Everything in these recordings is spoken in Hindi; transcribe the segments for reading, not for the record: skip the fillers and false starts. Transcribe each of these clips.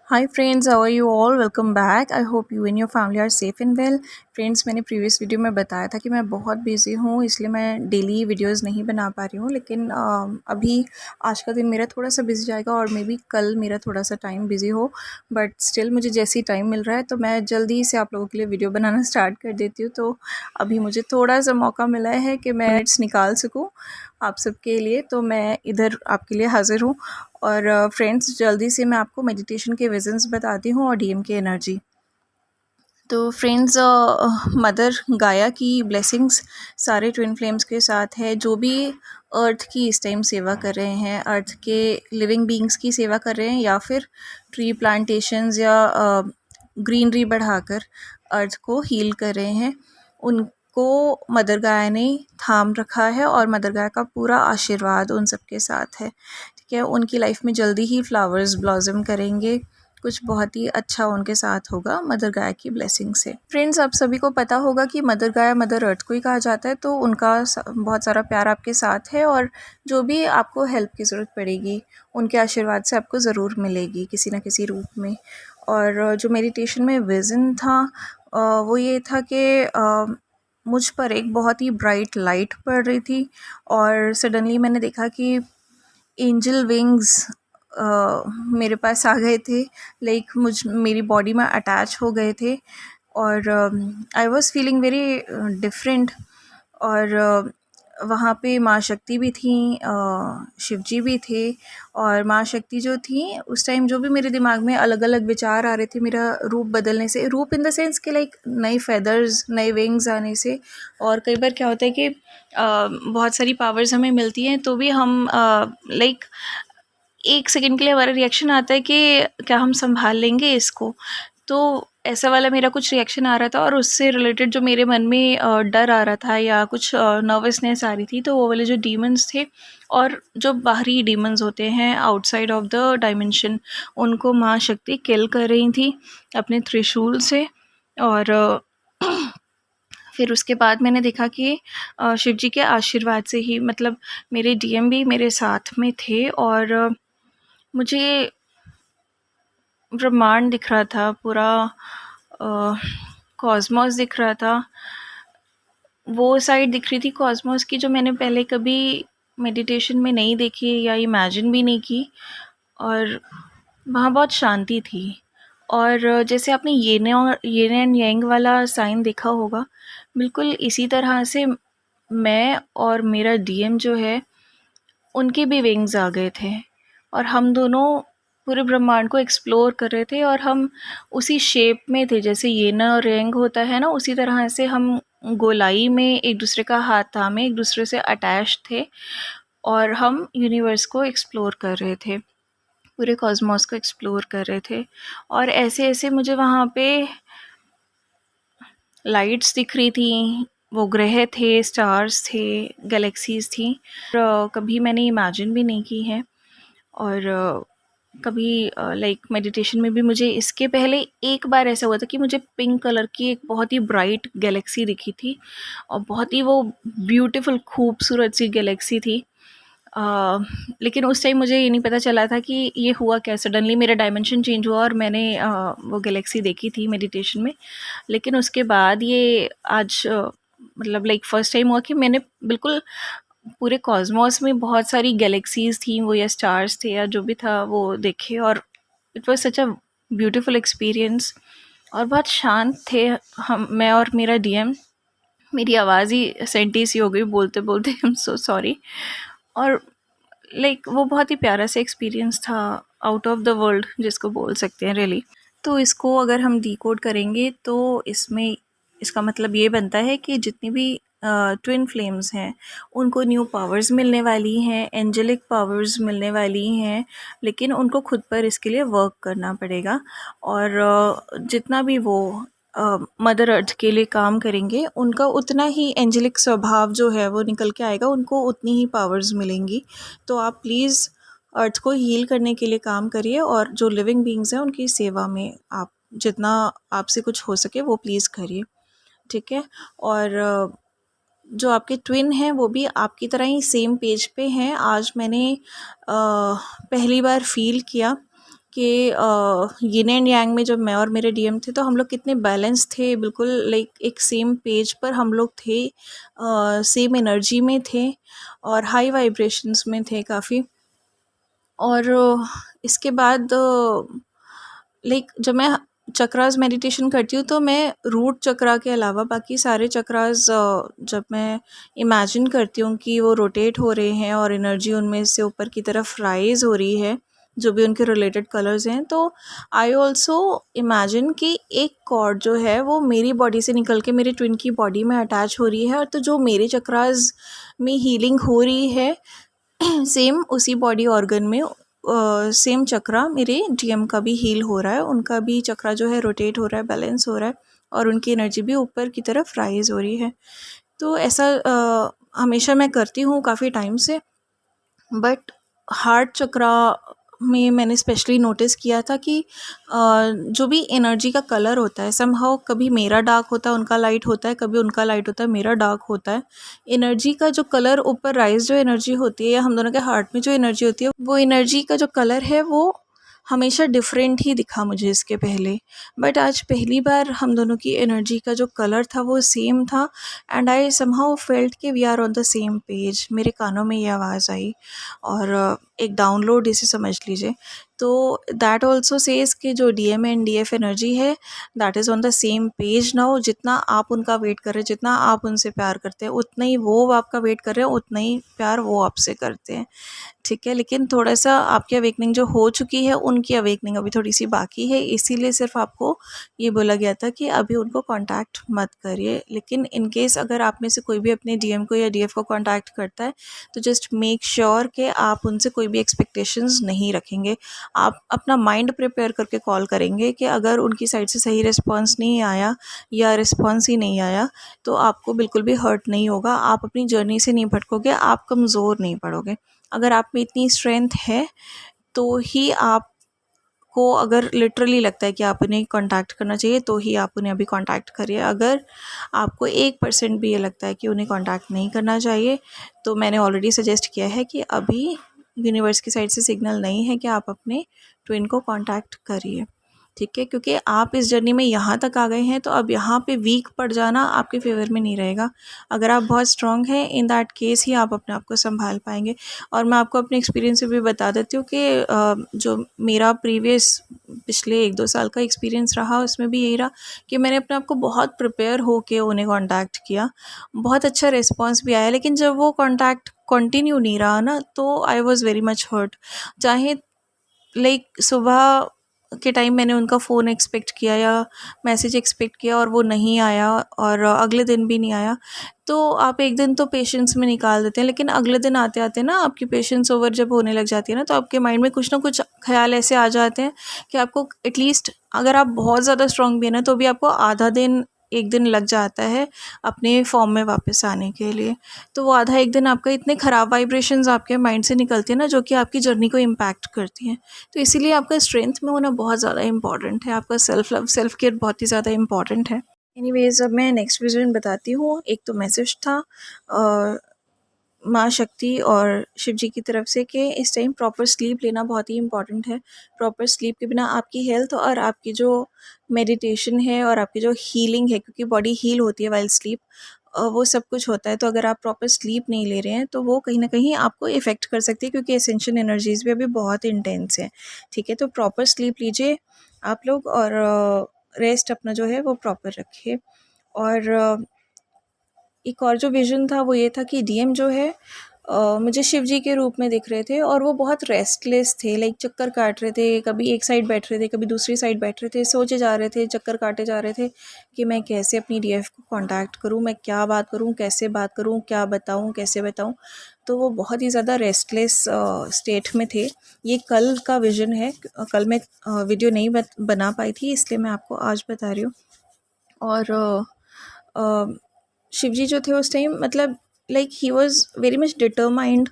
Hi friends, how are you all? Welcome back. I hope you and your family are safe and well. Friends, मैंने प्रीवियस वीडियो में बताया था कि मैं बहुत बिजी हूँ, इसलिए मैं डेली वीडियोस नहीं बना पा रही हूँ। लेकिन अभी आज का दिन मेरा थोड़ा सा बिजी जाएगा और मे बी कल मेरा थोड़ा सा टाइम बिजी हो, बट स्टिल मुझे जैसे ही टाइम मिल रहा है तो मैं जल्दी से आप लोगों के लिए वीडियो बनाना स्टार्ट कर देती हूँ। तो अभी मुझे थोड़ा सा मौका मिला है कि मैं मिनट्स निकाल सकूँ आप सबके लिए, तो मैं इधर आपके लिए हाज़िर हूँ। और फ्रेंड्स, जल्दी से मैं आपको मेडिटेशन के विजन्स बताती हूँ और डीएम की एनर्जी। तो फ्रेंड्स, मदर गाया की ब्लेसिंग्स सारे ट्विन फ्लेम्स के साथ है, जो भी अर्थ की इस टाइम सेवा कर रहे हैं, अर्थ के लिविंग बीइंग्स की सेवा कर रहे हैं, या फिर ट्री प्लांटेशंस या ग्रीनरी बढ़ाकर अर्थ को हील कर रहे हैं, उनको मदर गाया ने थाम रखा है और मदर गाया का पूरा आशीर्वाद उन सबके साथ है। ठीक है, उनकी लाइफ में जल्दी ही फ्लावर्स ब्लॉसम करेंगे, कुछ बहुत ही अच्छा उनके साथ होगा मदर गाया की ब्लेसिंग से। फ्रेंड्स, आप सभी को पता होगा कि मदर गाया मदर अर्थ को ही कहा जाता है, तो उनका बहुत सारा प्यार आपके साथ है और जो भी आपको हेल्प की ज़रूरत पड़ेगी उनके आशीर्वाद से आपको ज़रूर मिलेगी किसी न किसी रूप में। और जो मेडिटेशन में विज़न था वो ये था कि मुझ पर एक बहुत ही ब्राइट लाइट पड़ रही थी और सडनली मैंने देखा कि एंजल विंग्स मेरे पास आ गए थे, लाइक मेरी बॉडी में अटैच हो गए थे और I was feeling very different. और वहाँ पे माँ शक्ति भी थी, शिव जी भी थे। और माँ शक्ति जो थी उस टाइम, जो भी मेरे दिमाग में अलग अलग विचार आ रहे थे मेरा रूप बदलने से, रूप इन द सेंस कि लाइक नए फेदर्स नए विंग्स आने से। और कई बार क्या होता है कि बहुत सारी पावर्स हमें मिलती हैं तो भी हम लाइक एक सेकंड के लिए हमारा रिएक्शन आता है कि क्या हम संभाल लेंगे इसको। तो ऐसा वाला मेरा कुछ रिएक्शन आ रहा था और उससे रिलेटेड जो मेरे मन में डर आ रहा था या कुछ नर्वसनेस आ रही थी, तो वो वाले जो डीमंस थे और जो बाहरी डीमंस होते हैं आउटसाइड ऑफ द डायमेंशन, उनको माँ शक्ति किल कर रही थी अपने त्रिशूल से। और फिर उसके बाद मैंने देखा कि शिव जी के आशीर्वाद से ही, मतलब मेरे डीएम भी मेरे साथ में थे और मुझे ब्रह्मांड दिख रहा था पूरा, कॉस्मॉस दिख रहा था। वो साइड दिख रही थी कॉस्मॉस की जो मैंने पहले कभी मेडिटेशन में नहीं देखी या इमेजिन भी नहीं की। और वहाँ बहुत शांति थी। और जैसे आपने येन एंड यांग वाला साइन देखा होगा, बिल्कुल इसी तरह से मैं और मेरा डीएम जो है उनके भी विंग्स आ गए थे और हम दोनों पूरे ब्रह्मांड को एक्सप्लोर कर रहे थे। और हम उसी शेप में थे, जैसे येना और यांग होता है ना, उसी तरह से हम गोलाई में एक दूसरे का हाथ थामे एक दूसरे से अटैच थे और हम यूनिवर्स को एक्सप्लोर कर रहे थे, पूरे कॉस्मॉस को एक्सप्लोर कर रहे थे। और ऐसे ऐसे मुझे वहाँ पे लाइट्स दिख रही थी, वो ग्रह थे, स्टार्स थे, गैलेक्सीज थी। कभी मैंने इमेजिन भी नहीं की है। और कभी लाइक मेडिटेशन में भी मुझे इसके पहले एक बार ऐसा हुआ था कि मुझे पिंक कलर की एक बहुत ही ब्राइट गैलेक्सी दिखी थी और बहुत ही वो ब्यूटीफुल खूबसूरत सी गैलेक्सी थी। लेकिन उस टाइम मुझे ये नहीं पता चला था कि ये हुआ क्या, सडनली मेरा डायमेंशन चेंज हुआ और मैंने वो गैलेक्सी देखी थी मेडिटेशन में। लेकिन उसके बाद ये आज मतलब लाइक फर्स्ट टाइम हुआ कि मैंने बिल्कुल पूरे कॉस्मॉस में बहुत सारी गैलेक्सीज थी, वो या स्टार्स थे या जो भी था वो देखे। और it was such a beautiful experience. और बहुत शांत थे हम, मैं और मेरा डीएम। मेरी आवाज़ ही सेंटी सी हो गई बोलते बोलते, आई एम सो सॉरी। और लाइक वो बहुत ही प्यारा सा एक्सपीरियंस था, आउट ऑफ द वर्ल्ड जिसको बोल सकते हैं रियली। तो इसको अगर हम डिकोड करेंगे तो इसमें इसका मतलब ये बनता है कि जितनी भी ट्विन फ्लेम्स हैं उनको न्यू पावर्स मिलने वाली हैं, एंजेलिक पावर्स मिलने वाली हैं, लेकिन उनको खुद पर इसके लिए वर्क करना पड़ेगा। और जितना भी वो मदर अर्थ के लिए काम करेंगे उनका उतना ही एंजेलिक स्वभाव जो है वो निकल के आएगा, उनको उतनी ही पावर्स मिलेंगी। तो आप प्लीज़ अर्थ को हील करने के लिए काम करिए और जो लिविंग बीइंग्स हैं उनकी सेवा में आप जितना आपसे कुछ हो सके वो प्लीज़ करिए। ठीक है। और जो आपके ट्विन हैं वो भी आपकी तरह ही सेम पेज पे हैं। आज मैंने पहली बार फील किया कि यिन एंड यांग में जब मैं और मेरे डीएम थे तो हम लोग कितने बैलेंस थे, बिल्कुल लाइक एक सेम पेज पर हम लोग थे, सेम एनर्जी में थे और हाई वाइब्रेशंस में थे काफ़ी। और इसके बाद लाइक जब मैं चक्रास मेडिटेशन करती हूँ तो मैं रूट चक्रा के अलावा बाकी सारे चक्रास जब मैं इमेजिन करती हूँ कि वो रोटेट हो रहे हैं और एनर्जी उनमें से ऊपर की तरफ राइज हो रही है, जो भी उनके रिलेटेड कलर्स हैं, तो आई ऑल्सो इमेजिन कि एक कॉर्ड जो है वो मेरी बॉडी से निकल के मेरे ट्विन की बॉडी में अटैच हो रही है, और तो जो मेरे चक्रास में हीलिंग हो रही है सेम उसी बॉडी ऑर्गन में सेम चक्रा मेरे डीएम का भी हील हो रहा है, उनका भी चक्रा जो है रोटेट हो रहा है, बैलेंस हो रहा है और उनकी एनर्जी भी ऊपर की तरफ राइज हो रही है। तो ऐसा हमेशा मैं करती हूँ काफ़ी टाइम से, बट हार्ट चक्रा में मैंने स्पेशली नोटिस किया था कि जो भी एनर्जी का कलर होता है समहाउ कभी मेरा डार्क होता है उनका लाइट होता है, कभी उनका लाइट होता है मेरा डार्क होता है। एनर्जी का जो कलर ऊपर राइज जो एनर्जी होती है या हम दोनों के हार्ट में जो एनर्जी होती है वो एनर्जी का जो कलर है वो हमेशा डिफरेंट ही दिखा मुझे इसके पहले, बट आज पहली बार हम दोनों की एनर्जी का जो कलर था वो सेम था एंड आई समहाउ फेल्ट कि we are on the same page. मेरे कानों में ये आवाज़ आई और एक डाउनलोड इसे समझ लीजिए। तो दैट ऑल्सो सेज कि जो डीएम एंड डीएफ एनर्जी है that is on the same page now. जितना आप उनका वेट कर रहे हैं, जितना आप उनसे प्यार करते हैं, उतना ही वो आपका वेट कर रहे हैं, उतना ही प्यार वो आपसे करते हैं, ठीक है। लेकिन थोड़ा सा आपकी अवेकनिंग जो हो चुकी है उनकी अवेकनिंग अभी थोड़ी सी बाकी है, इसीलिए सिर्फ आपको ये बोला गया था कि अभी उनको कांटेक्ट मत करिए। लेकिन इन केस अगर आप में से कोई भी अपने डीएम को या डीएफ को कांटेक्ट करता है तो जस्ट मेक श्योर कि आप उनसे कोई भी एक्सपेक्टेशंस नहीं रखेंगे। आप अपना माइंड प्रिपेयर करके कॉल करेंगे कि अगर उनकी साइड से सही रिस्पॉन्स नहीं आया या रिस्पॉन्स ही नहीं आया तो आपको बिल्कुल भी हर्ट नहीं होगा, आप अपनी जर्नी से नहीं भटकोगे, आप कमज़ोर नहीं पड़ोगे। अगर आप में इतनी स्ट्रेंथ है तो ही आपको अगर लिटरली लगता है कि आप उन्हें कांटेक्ट करना चाहिए तो ही आप उन्हें अभी कांटेक्ट करिए। अगर आपको 1% भी ये लगता है कि उन्हें कांटेक्ट नहीं करना चाहिए तो मैंने ऑलरेडी सजेस्ट किया है कि अभी यूनिवर्स की साइड से सिग्नल नहीं है कि आप अपने ट्विन को कांटेक्ट करिए, ठीक है। क्योंकि आप इस जर्नी में यहाँ तक आ गए हैं तो अब यहाँ पे वीक पड़ जाना आपके फेवर में नहीं रहेगा। अगर आप बहुत स्ट्रांग हैं इन दैट केस ही आप अपने आप को संभाल पाएंगे। और मैं आपको अपने एक्सपीरियंस से भी बता देती हूँ कि जो मेरा प्रीवियस पिछले 1-2 साल का एक्सपीरियंस रहा उसमें भी यही रहा कि मैंने अपने आप को बहुत प्रिपेयर होके उन्हें कॉन्टैक्ट किया, बहुत अच्छा रिस्पॉन्स भी आया, लेकिन जब वो कॉन्टैक्ट कंटिन्यू नहीं रहा ना तो I was very much hurt. चाहे लाइक सुबह के टाइम मैंने उनका फ़ोन एक्सपेक्ट किया या मैसेज एक्सपेक्ट किया और वो नहीं आया और अगले दिन भी नहीं आया, तो आप एक दिन तो पेशेंस में निकाल देते हैं, लेकिन अगले दिन आते आते ना आपकी पेशेंस ओवर जब होने लग जाती है ना तो आपके माइंड में कुछ ना कुछ ख्याल ऐसे आ जाते हैं कि आपको एटलीस्ट अगर आप बहुत ज़्यादा स्ट्रॉन्ग भी है ना तो भी आपको आधा दिन एक दिन लग जाता है अपने फॉर्म में वापस आने के लिए। तो वो आधा एक दिन आपका इतने ख़राब वाइब्रेशंस आपके माइंड से निकलती है ना जो कि आपकी जर्नी को इम्पैक्ट करती हैं। तो इसीलिए आपका स्ट्रेंथ में होना बहुत ज़्यादा इंपॉर्टेंट है, आपका सेल्फ लव सेल्फ केयर बहुत ही ज़्यादा इंपॉर्टेंट है। एनीवेज अब मैं नेक्स्ट विजन बताती हूँ। एक तो मैसेज था माँ शक्ति और शिव जी की तरफ से कि इस टाइम प्रॉपर स्लीप लेना बहुत ही इंपॉर्टेंट है। प्रॉपर स्लीप के बिना आपकी हेल्थ और आपकी जो मेडिटेशन है और आपकी जो हीलिंग है, क्योंकि बॉडी हील होती है वाइल स्लीप, वो सब कुछ होता है। तो अगर आप प्रॉपर स्लीप नहीं ले रहे हैं तो वो कहीं ना कहीं आपको इफ़ेक्ट कर सकती है, क्योंकि एसेंशियल एनर्जीज़ भी अभी बहुत इंटेंस है, ठीक है। तो प्रॉपर स्लीप लीजिए आप लोग और रेस्ट अपना जो है वो प्रॉपर रखिए। और एक और जो विज़न था वो ये था कि डीएम जो है मुझे शिव जी के रूप में दिख रहे थे और वो बहुत रेस्टलेस थे, लाइक चक्कर काट रहे थे, कभी एक साइड बैठ रहे थे, कभी दूसरी साइड बैठ रहे थे, सोचे जा रहे थे, चक्कर काटे जा रहे थे कि मैं कैसे अपनी डीएफ को कांटेक्ट करूं, मैं क्या बात करूं, कैसे बात करूं, क्या बताऊं, कैसे बताऊं। तो वो बहुत ही ज़्यादा रेस्टलेस स्टेट में थे। ये कल का विज़न है, कल मैं वीडियो नहीं बना पाई थी इसलिए मैं आपको आज बता रही हूँ। और शिवजी जो थे उस टाइम मतलब like he was very much determined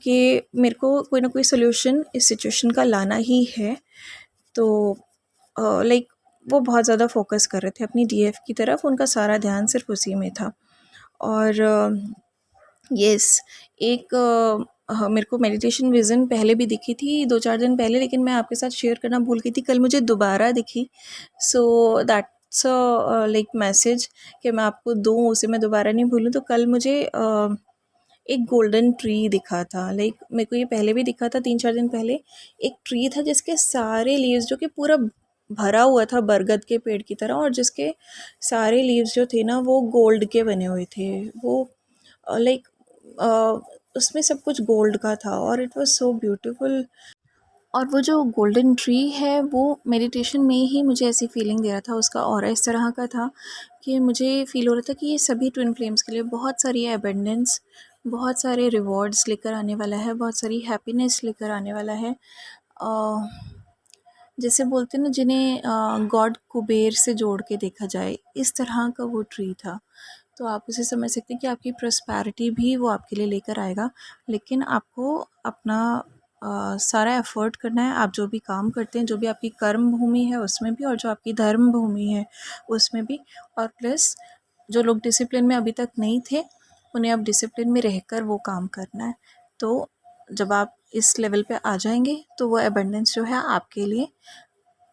कि मेरे को कोई ना कोई सोल्यूशन इस सिचुएशन का लाना ही है। तो लाइक वो बहुत ज़्यादा फोकस कर रहे थे अपनी डीएफ की तरफ, उनका सारा ध्यान सिर्फ उसी में था। और यस, एक मेरे को मेडिटेशन विज़न पहले भी दिखी थी 2-4 दिन पहले, लेकिन मैं आपके साथ शेयर करना भूल गई थी। कल मुझे दोबारा दिखी, सो दैट्स लाइक मैसेज कि मैं आपको दूँ, उसे मैं दोबारा नहीं भूलूँ। तो कल मुझे एक गोल्डन ट्री दिखा था। लाइक मेरे को ये पहले भी दिखा था 3-4 दिन पहले। एक ट्री था जिसके सारे लीव्स, जो कि पूरा भरा हुआ था बरगद के पेड़ की तरह, और जिसके सारे लीव्स जो थे ना वो गोल्ड के बने हुए थे। वो लाइक उसमें सब कुछ गोल्ड का था और इट वाज सो ब्यूटीफुल। और वो जो गोल्डन ट्री है वो मेडिटेशन में ही मुझे ऐसी फीलिंग दे रहा था। उसका ऑरा इस तरह का था कि मुझे फ़ील हो रहा था कि ये सभी ट्विन फ्लेम्स के लिए बहुत सारी एबंडेंस, बहुत सारे रिवॉर्ड्स लेकर आने वाला है, बहुत सारी हैप्पीनेस लेकर आने वाला है। अ, जैसे बोलते हैं ना, जिन्हें गॉड कुबेर से जोड़ के देखा जाए, इस तरह का वो ट्री था। तो आप उसे समझ सकते हैं कि आपकी प्रॉस्पेरिटी भी वो आपके लिए लेकर आएगा, लेकिन आपको अपना सारा एफ़र्ट करना है। आप जो भी काम करते हैं, जो भी आपकी कर्म भूमि है उसमें भी, और जो आपकी धर्म भूमि है उसमें भी, और प्लस जो लोग डिसिप्लिन में अभी तक नहीं थे, उन्हें अब डिसिप्लिन में रहकर वो काम करना है। तो जब आप इस लेवल पे आ जाएंगे तो वो एबंडेंस जो है आपके लिए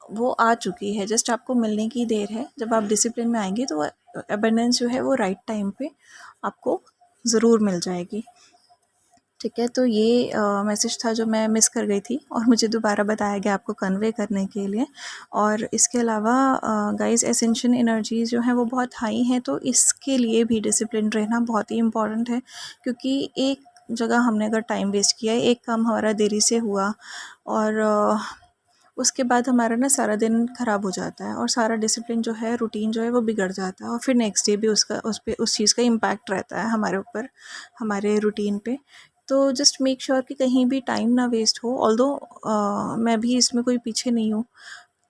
वो आ चुकी है, जस्ट आपको मिलने की देर है। जब आप डिसिप्लिन में आएंगे तो एबंडेंस जो है वो राइट टाइम पे आपको ज़रूर मिल जाएगी। ठीक है, तो ये मैसेज था जो मैं मिस कर गई थी और मुझे दोबारा बताया गया आपको कन्वे करने के लिए। और इसके अलावा गाइस, एसेंशियल एनर्जीज़ जो हैं वो बहुत हाई हैं, तो इसके लिए भी डिसिप्लिन रहना बहुत ही इम्पॉर्टेंट है। क्योंकि एक जगह हमने अगर टाइम वेस्ट किया है, एक काम हमारा देरी से हुआ, और उसके बाद हमारा ना सारा दिन ख़राब हो जाता है, और सारा डिसिप्लिन जो है, रूटीन जो है वो बिगड़ जाता है, और फिर नेक्स्ट डे भी उसका उस चीज़ का इम्पैक्ट रहता है हमारे ऊपर, हमारे रूटीन पे। तो जस्ट मेक श्योर कि कहीं भी टाइम ना वेस्ट हो। ऑल्दो मैं भी इसमें कोई पीछे नहीं हूँ,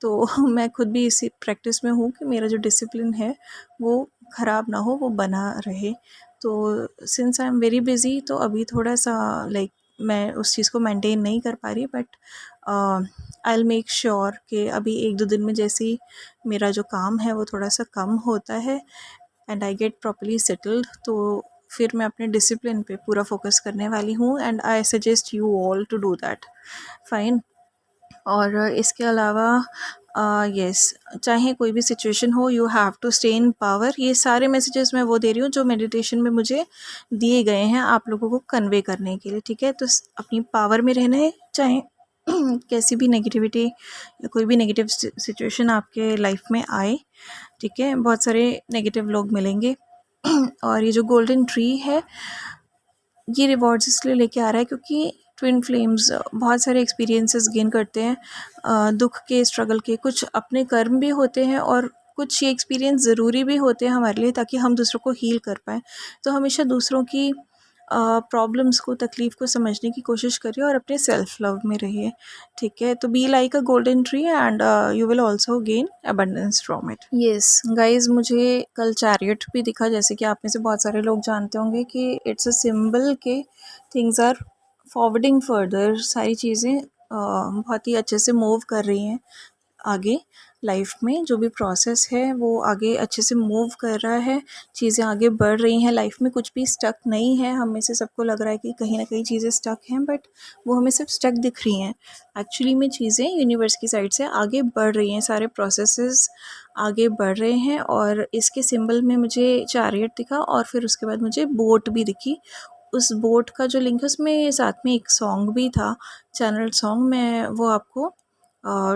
तो मैं खुद भी इसी प्रैक्टिस में हूँ कि मेरा जो डिसिप्लिन है वो ख़राब ना हो, वो बना रहे। तो since I am very busy, तो अभी थोड़ा सा लाइक मैं उस चीज़ को मेंटेन नहीं कर पा रही, but I will make sure कि अभी 1-2 दिन में जैसे ही मेरा जो काम है वो थोड़ा सा कम होता है and I get properly settled, तो फिर मैं अपने डिसिप्लिन पे पूरा फोकस करने वाली हूँ, and I suggest you all to do that. Fine. और इसके अलावा यस, चाहे कोई भी सिचुएशन हो, you have to stay in power. ये सारे मैसेजेस मैं वो दे रही हूँ जो मेडिटेशन में मुझे दिए गए हैं आप लोगों को कन्वे करने के लिए। ठीक है, तो अपनी पावर में रहना है, चाहे कैसी भी नेगेटिविटी या कोई भी नेगेटिव सिचुएशन आपके लाइफ में आए। ठीक है, बहुत सारे नेगेटिव लोग मिलेंगे और ये जो गोल्डन ट्री है, ये रिवॉर्ड्स इसलिए लेके आ रहा है क्योंकि ट्विन फ्लेम्स बहुत सारे एक्सपीरियंसेस गेन करते हैं, दुख के, स्ट्रगल के। कुछ अपने कर्म भी होते हैं और कुछ ये एक्सपीरियंस ज़रूरी भी होते हैं हमारे लिए, ताकि हम दूसरों को हील कर पाएँ। तो हमेशा दूसरों की प्रॉब्लम्स को, तकलीफ़ को समझने की कोशिश करिए और अपने सेल्फ लव में रहिए। ठीक है, तो be like a golden tree and you will also gain abundance from it. Yes guys, मुझे कल चैरियट भी दिखा। जैसे कि आप में से बहुत सारे लोग जानते होंगे कि इट्स अ सिंबल के थिंग्स आर फॉरवर्डिंग फर्दर। सारी चीज़ें बहुत ही अच्छे से मूव कर रही हैं आगे। लाइफ में जो भी प्रोसेस है वो आगे अच्छे से मूव कर रहा है, चीज़ें आगे बढ़ रही हैं। लाइफ में कुछ भी स्टक नहीं है। हम में से सबको लग रहा है कि कहीं ना कहीं चीज़ें स्टक हैं, बट वो हमें सिर्फ स्टक दिख रही हैं। एक्चुअली में चीज़ें यूनिवर्स की साइड से आगे बढ़ रही हैं, सारे प्रोसेसेस आगे बढ़ रहे हैं। और इसके सिंबल में मुझे चैरियट दिखा, और फिर उसके बाद मुझे बोट भी दिखी। उस बोट का जो लिंक है उसमें साथ में एक सॉन्ग भी था, चैनल सॉन्ग। मैं वो आपको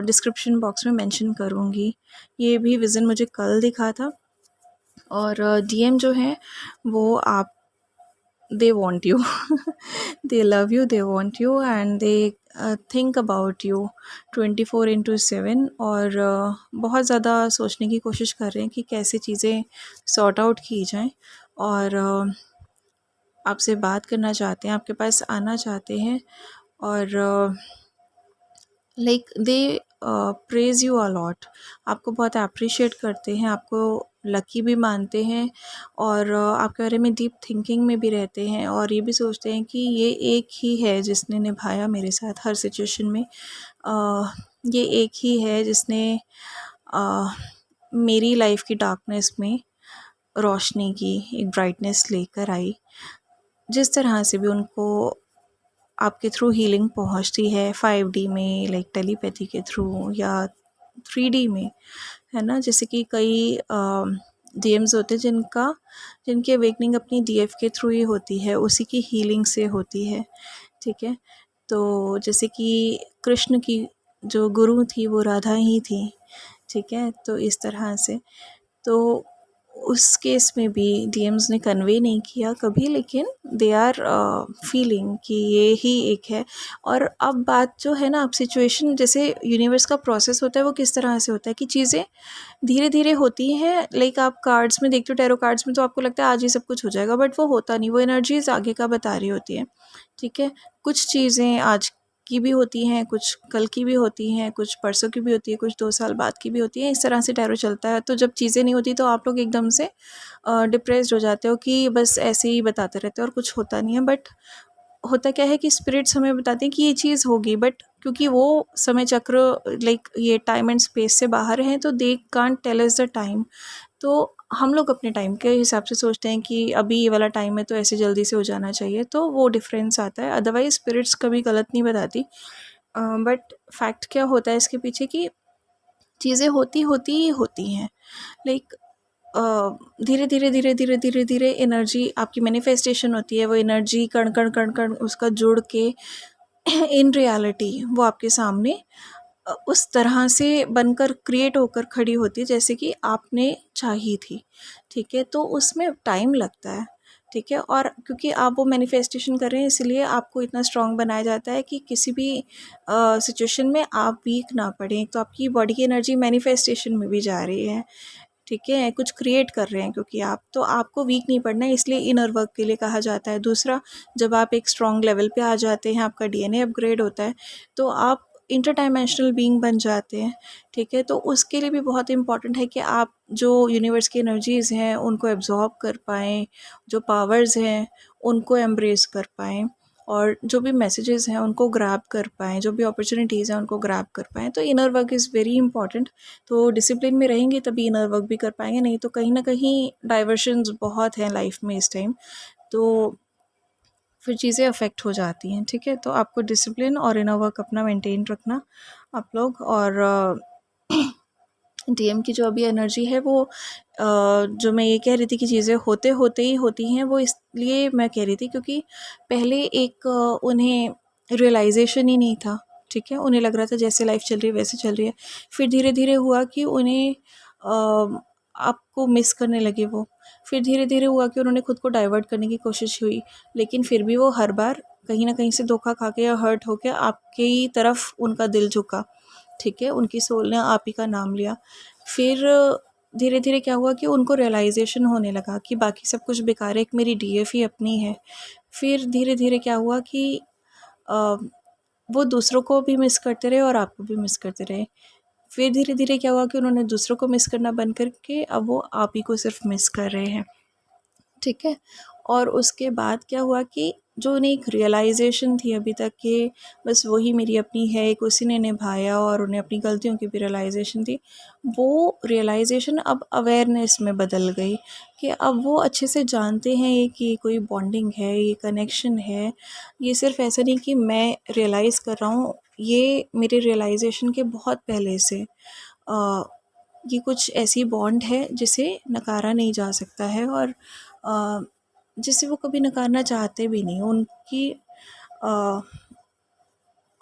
डिस्क्रिप्शन बॉक्स में मेंशन करूँगी। ये भी विज़न मुझे कल दिखा था। और डीएम जो है वो आप, they want you they love you, they want you, and they think about you 24/7। और बहुत ज़्यादा सोचने की कोशिश कर रहे हैं कि कैसे चीज़ें सॉर्ट आउट की जाएं, और आपसे बात करना चाहते हैं, आपके पास आना चाहते हैं। और like they praise you a lot. आपको बहुत अप्रिशिएट करते हैं, आपको लकी भी मानते हैं, और आपके बारे में डीप थिंकिंग में भी रहते हैं, और ये भी सोचते हैं कि ये एक ही है जिसने निभाया मेरे साथ हर सिचुएशन में। ये एक ही है जिसने मेरी लाइफ की डार्कनेस में रोशनी की एक ब्राइटनेस लेकर आई। जिस तरह से भी उनको आपके थ्रू हीलिंग पहुंचती है 5D में, लाइक टेलीपैथी के थ्रू, या 3D में, है ना। जैसे कि कई डीएम्स होते हैं जिनकी अवेकनिंग अपनी डीएफ के थ्रू ही होती है, उसी की हीलिंग से होती है, ठीक है। तो जैसे कि कृष्ण की जो गुरु थी वो राधा ही थी, ठीक है। तो इस तरह से, तो उस केस में भी डीएम्स ने कन्वे नहीं किया कभी, लेकिन दे आर फीलिंग कि ये ही एक है। और अब बात जो है ना, अब सिचुएशन, जैसे यूनिवर्स का प्रोसेस होता है वो किस तरह से होता है कि चीज़ें धीरे धीरे होती हैं। लाइक आप कार्ड्स में देखते हो, टैरो कार्ड्स में, तो आपको लगता है आज ही सब कुछ हो जाएगा, बट वो होता नहीं। वो एनर्जीज आगे का बता रही होती है, ठीक है। कुछ चीज़ें आज की भी होती हैं, कुछ कल की भी होती हैं, कुछ परसों की भी होती है, कुछ 2 साल बाद की भी होती है। इस तरह से टैरो चलता है। तो जब चीज़ें नहीं होती तो आप लोग एकदम से डिप्रेस्ड हो जाते हो कि बस ऐसे ही बताते रहते हो और कुछ होता नहीं है। बट होता क्या है कि स्पिरिट्स हमें बताते हैं कि ये चीज़ होगी, बट क्योंकि वो समय चक्र, लाइक ये टाइम एंड स्पेस से बाहर हैं, तो they can't tell us the time. तो हम लोग अपने टाइम के हिसाब से सोचते हैं कि अभी ये वाला टाइम है तो ऐसे जल्दी से हो जाना चाहिए, तो वो डिफरेंस आता है। अदरवाइज स्पिरिट्स कभी गलत नहीं बताती। बट फैक्ट क्या होता है इसके पीछे कि चीज़ें होती होती ही होती हैं। लाइक धीरे धीरे धीरे धीरे धीरे धीरे एनर्जी आपकी मैनिफेस्टेशन होती है। वो एनर्जी कण कण कण कण उसका जुड़ के इन रियलिटी वो आपके सामने उस तरह से बनकर क्रिएट होकर खड़ी होती है जैसे कि आपने चाही थी, ठीक है। तो उसमें टाइम लगता है, ठीक है। और क्योंकि आप वो मैनिफेस्टेशन कर रहे हैं, इसलिए आपको इतना स्ट्रांग बनाया जाता है कि किसी भी सिचुएशन में आप वीक ना पड़ें। तो आपकी बॉडी की एनर्जी मैनिफेस्टेशन में भी जा रही है, ठीक है, कुछ क्रिएट कर रहे हैं, क्योंकि आप, तो आपको वीक नहीं पड़ना है, इसलिए इनर वर्क के लिए कहा जाता है। दूसरा, जब आप एक स्ट्रॉन्ग लेवल पे आ जाते हैं, आपका डीएनए अपग्रेड होता है, तो आप इंटर डायमेंशनल बीइंग बन जाते हैं, ठीक है। तो उसके लिए भी बहुत इंपॉर्टेंट है कि आप जो यूनिवर्स की एनर्जीज़ हैं उनको एब्जॉर्ब कर पाएँ, जो पावर्स हैं उनको एम्ब्रेस कर पाएँ, और जो भी मैसेजेस हैं उनको ग्रैब कर पाएँ, जो भी अपॉर्चुनिटीज़ हैं उनको ग्रैब कर पाएँ। तो inner work is very important. तो डिसिप्लिन में रहेंगे तभी इनर वर्क भी कर पाएंगे, नहीं तो कहीं ना कहीं डाइवर्शंस बहुत हैं लाइफ में इस टाइम, तो फिर चीज़ें अफेक्ट हो जाती हैं, ठीक है। तो आपको डिसिप्लिन और इनर वर्क अपना मेंटेन रखना आप लोग। और डीएम की जो अभी एनर्जी है वो जो मैं ये कह रही थी कि चीज़ें होते होते ही होती हैं, वो इसलिए मैं कह रही थी क्योंकि पहले एक उन्हें रियलाइजेशन ही नहीं था, ठीक है। उन्हें लग रहा था जैसे लाइफ चल रही है वैसे चल रही है। फिर धीरे धीरे हुआ कि उन्हें आपको मिस करने लगे वो। फिर धीरे धीरे हुआ कि उन्होंने खुद को डाइवर्ट करने की कोशिश हुई, लेकिन फिर भी वो हर बार कहीं ना कहीं से धोखा खा के या हर्ट होके आपकी तरफ उनका दिल झुका, ठीक है। उनकी सोल ने आप ही का नाम लिया। फिर धीरे धीरे क्या हुआ कि उनको रियलाइजेशन होने लगा कि बाकी सब कुछ बेकार है, एक मेरी डीएफ ही अपनी है। फिर धीरे धीरे क्या हुआ कि अ, वो दूसरों को भी मिस करते रहे और आपको भी मिस करते रहे। फिर धीरे धीरे क्या हुआ कि उन्होंने दूसरों को मिस करना बंद करके अब वो आप ही को सिर्फ मिस कर रहे हैं, ठीक है। और उसके बाद क्या हुआ कि जो उन्हें एक रियलाइजेशन थी अभी तक कि बस वही मेरी अपनी है, एक उसी ने निभाया, और उन्हें अपनी गलतियों की भी रियलाइजेशन थी, वो रियलाइजेशन अब अवेयरनेस में बदल गई कि अब वो अच्छे से जानते हैं ये कि कोई बॉन्डिंग है, ये कनेक्शन है। ये सिर्फ ऐसा नहीं कि मैं रियलाइज़ कर रहा हूँ, ये मेरे रियलाइजेशन के बहुत पहले से ये कुछ ऐसी बॉन्ड है जिसे नकारा नहीं जा सकता है, और जिसे वो कभी नकारना चाहते भी नहीं। अ,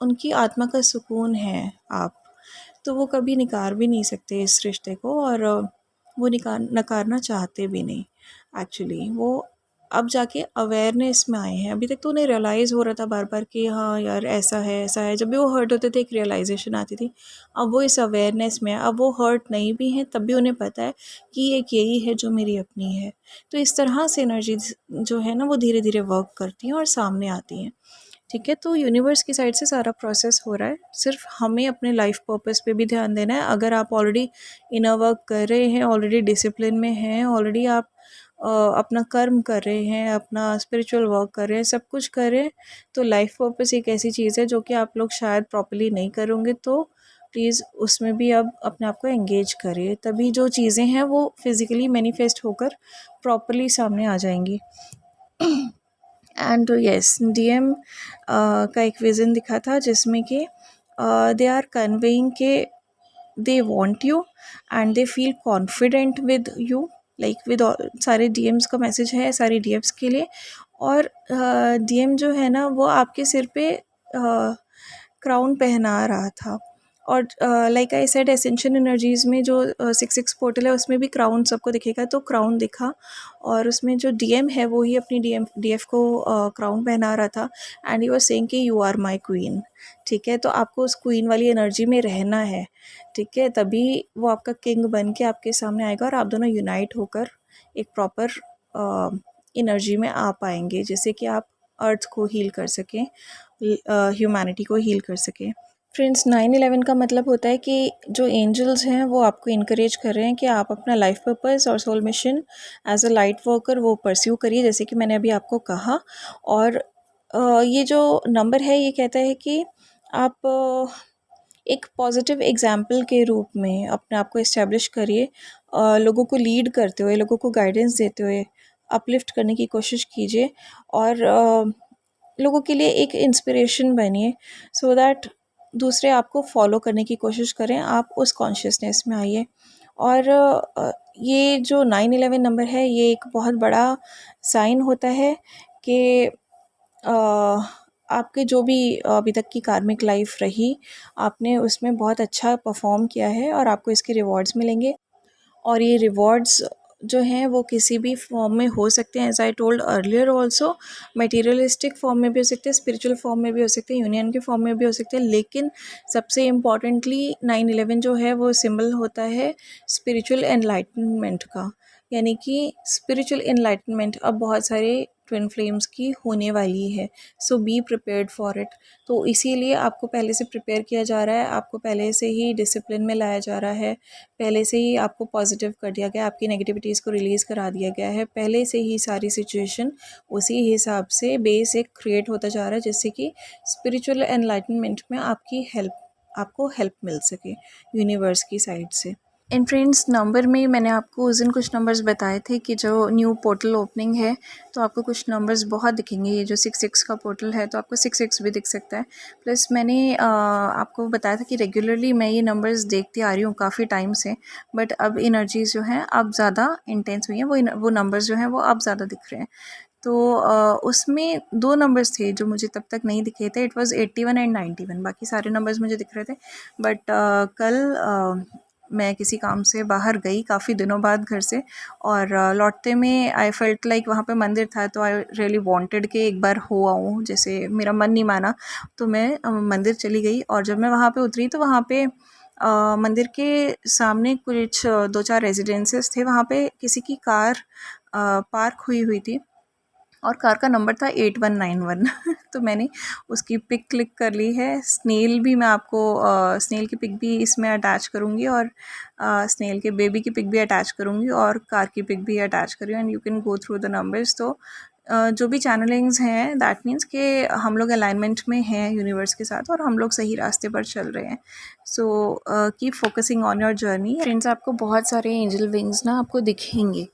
उनकी आत्मा का सुकून है आप, तो वो कभी नकार भी नहीं सकते इस रिश्ते को, और वो नकारना चाहते भी नहीं। एक्चुअली वो अब जाके अवेयरनेस में आए हैं। अभी तक तो उन्हें रियलाइज़ हो रहा था बार बार कि हाँ यार ऐसा है ऐसा है। जब भी वो हर्ट होते थे एक रियलाइजेशन आती थी। अब वो इस अवेयरनेस में है, अब वो हर्ट नहीं भी हैं तब भी उन्हें पता है कि एक यही है जो मेरी अपनी है। तो इस तरह से एनर्जीज जो है ना वो धीरे धीरे वर्क करती हैं और सामने आती हैं, ठीक है। तो यूनिवर्स की साइड से सारा प्रोसेस हो रहा है, सिर्फ हमें अपने लाइफ पर्पस पे भी ध्यान देना है। अगर आप ऑलरेडी इनर वर्क कर रहे हैं, ऑलरेडी डिसिप्लिन में हैं, ऑलरेडी आप अपना कर्म कर रहे हैं, अपना स्पिरिचुअल वर्क कर रहे हैं, सब कुछ कर रहे हैं, तो लाइफ पर्पस एक ऐसी चीज़ है जो कि आप लोग शायद प्रॉपर्ली नहीं करोगे, तो प्लीज़ उसमें भी अब अपने आप को एंगेज करिए, तभी जो चीज़ें हैं वो फिज़िकली मैनिफेस्ट होकर प्रॉपर्ली सामने आ जाएंगी। एंड येस डीएम का एक विज़न दिखा था जिसमें कि दे आर कन्वेइंग के they want you and they feel confident with you, like with सारे डीएम्स का मैसेज है सारे डीएम्स के लिए। और डीएम जो है ना वो आपके सिर पे क्राउन पहना रहा था। और like I said essential energies में जो 6 पोर्टल है उसमें भी क्राउन सबको दिखेगा, तो क्राउन दिखा और उसमें जो डीएम है वो ही अपनी डीएफ को क्राउन पहना रहा था एंड ही वाज सेइंग कि यू आर माय क्वीन। ठीक है, तो आपको उस क्वीन वाली एनर्जी में रहना है। ठीक है, तभी वो आपका किंग बन के आपके सामने आएगा और आप दोनों यूनाइट होकर एक प्रॉपर एनर्जी में आ पाएंगे, जिससे कि आप अर्थ को हील कर सकें, ह्यूमैनिटी को हील कर सकें। फ्रेंड्स 9/11 का मतलब होता है कि जो एंजल्स हैं वो आपको इनकरेज कर रहे हैं कि आप अपना लाइफ पर्पस और soul mission as a light worker वो परस्यू करिए, जैसे कि मैंने अभी आपको कहा। और ये जो नंबर है ये कहता है कि आप एक पॉजिटिव एग्जाम्पल के रूप में अपने आप को इस्टेब्लिश करिए, लोगों को लीड करते हुए, लोगों को गाइडेंस देते हुए अपलिफ्ट करने की कोशिश कीजिए और लोगों के लिए एक इंस्पिरेशन बनिए, सो दैट दूसरे आपको फॉलो करने की कोशिश करें, आप उस कॉन्शियसनेस में आइए। और ये जो 9/11 नंबर है ये एक बहुत बड़ा साइन होता है कि आपके जो भी अभी तक की कार्मिक लाइफ रही, आपने उसमें बहुत अच्छा परफॉर्म किया है और आपको इसके रिवॉर्ड्स मिलेंगे। और ये रिवॉर्ड्स जो हैं वो किसी भी फॉर्म में हो सकते हैं, as I told earlier also, materialistic form में भी हो सकते हैं, स्पिरिचुअल फॉर्म में भी हो सकते हैं, यूनियन के फॉर्म में भी हो सकते हैं। लेकिन सबसे इम्पॉर्टेंटली 9/11 जो है वो सिंबल होता है स्पिरिचुअल एनलाइटनमेंट का, यानी कि स्पिरिचुअल एनलाइटनमेंट अब बहुत सारे ट्विन फ्लेम्स की होने वाली है। सो बी प्रिपेयर्ड फॉर इट। तो इसीलिए आपको पहले से प्रिपेयर किया जा रहा है, आपको पहले से ही डिसिप्लिन में लाया जा रहा है, पहले से ही आपको पॉजिटिव कर दिया गया, आपकी नेगेटिविटीज़ को रिलीज़ करा दिया गया है, पहले से ही सारी सिचुएशन उसी हिसाब से बेस एक क्रिएट होता जा रहा है, जिससे कि स्पिरिचुअल एनलाइटनमेंट में आपको हेल्प मिल सके यूनिवर्स की साइड से। एंड फ्रेंड्स नंबर में मैंने आपको उस दिन कुछ नंबर्स बताए थे कि जो न्यू पोर्टल ओपनिंग है तो आपको कुछ नंबर्स बहुत दिखेंगे। ये जो 6 का पोर्टल है तो आपको 6 भी दिख सकता है। प्लस मैंने आपको बताया था कि रेगुलरली मैं ये नंबर्स देखती आ रही हूँ काफ़ी टाइम से, बट अब एनर्जीज जो हैं अब ज़्यादा इंटेंस हुई हैं, वो नंबर्स जो हैं वो अब ज़्यादा दिख रहे हैं। तो उसमें 2 नंबर्स थे जो मुझे तब तक नहीं दिखे थे, इट वाज़ 81 एंड 91, बाकी सारे नंबर्स मुझे दिख रहे थे। बट कल मैं किसी काम से बाहर गई काफ़ी दिनों बाद घर से, और लौटते में आई फेल्ट लाइक वहाँ पे मंदिर था तो आई रियली वांटेड कि एक बार हो आऊँ, जैसे मेरा मन नहीं माना तो मैं मंदिर चली गई। और जब मैं वहाँ पे उतरी तो वहाँ पे मंदिर के सामने कुछ 2-4 रेजिडेंसेस थे, वहाँ पे किसी की कार पार्क हुई थी और कार का नंबर था 8191 तो मैंने उसकी पिक क्लिक कर ली है। स्नेल भी मैं आपको स्नेल की पिक भी इसमें अटैच करूँगी और स्नेल के बेबी की पिक भी अटैच करूँगी और कार की पिक भी अटैच करी and you can go through the numbers. तो जो भी चैनलिंग्स हैं दैट मीन्स कि हम लोग अलाइनमेंट में हैं यूनिवर्स के साथ और हम लोग सही रास्ते पर चल रहे हैं। So keep focusing on your journey. Friends आपको बहुत सारे एंजल विंग्स ना आपको दिखेंगे।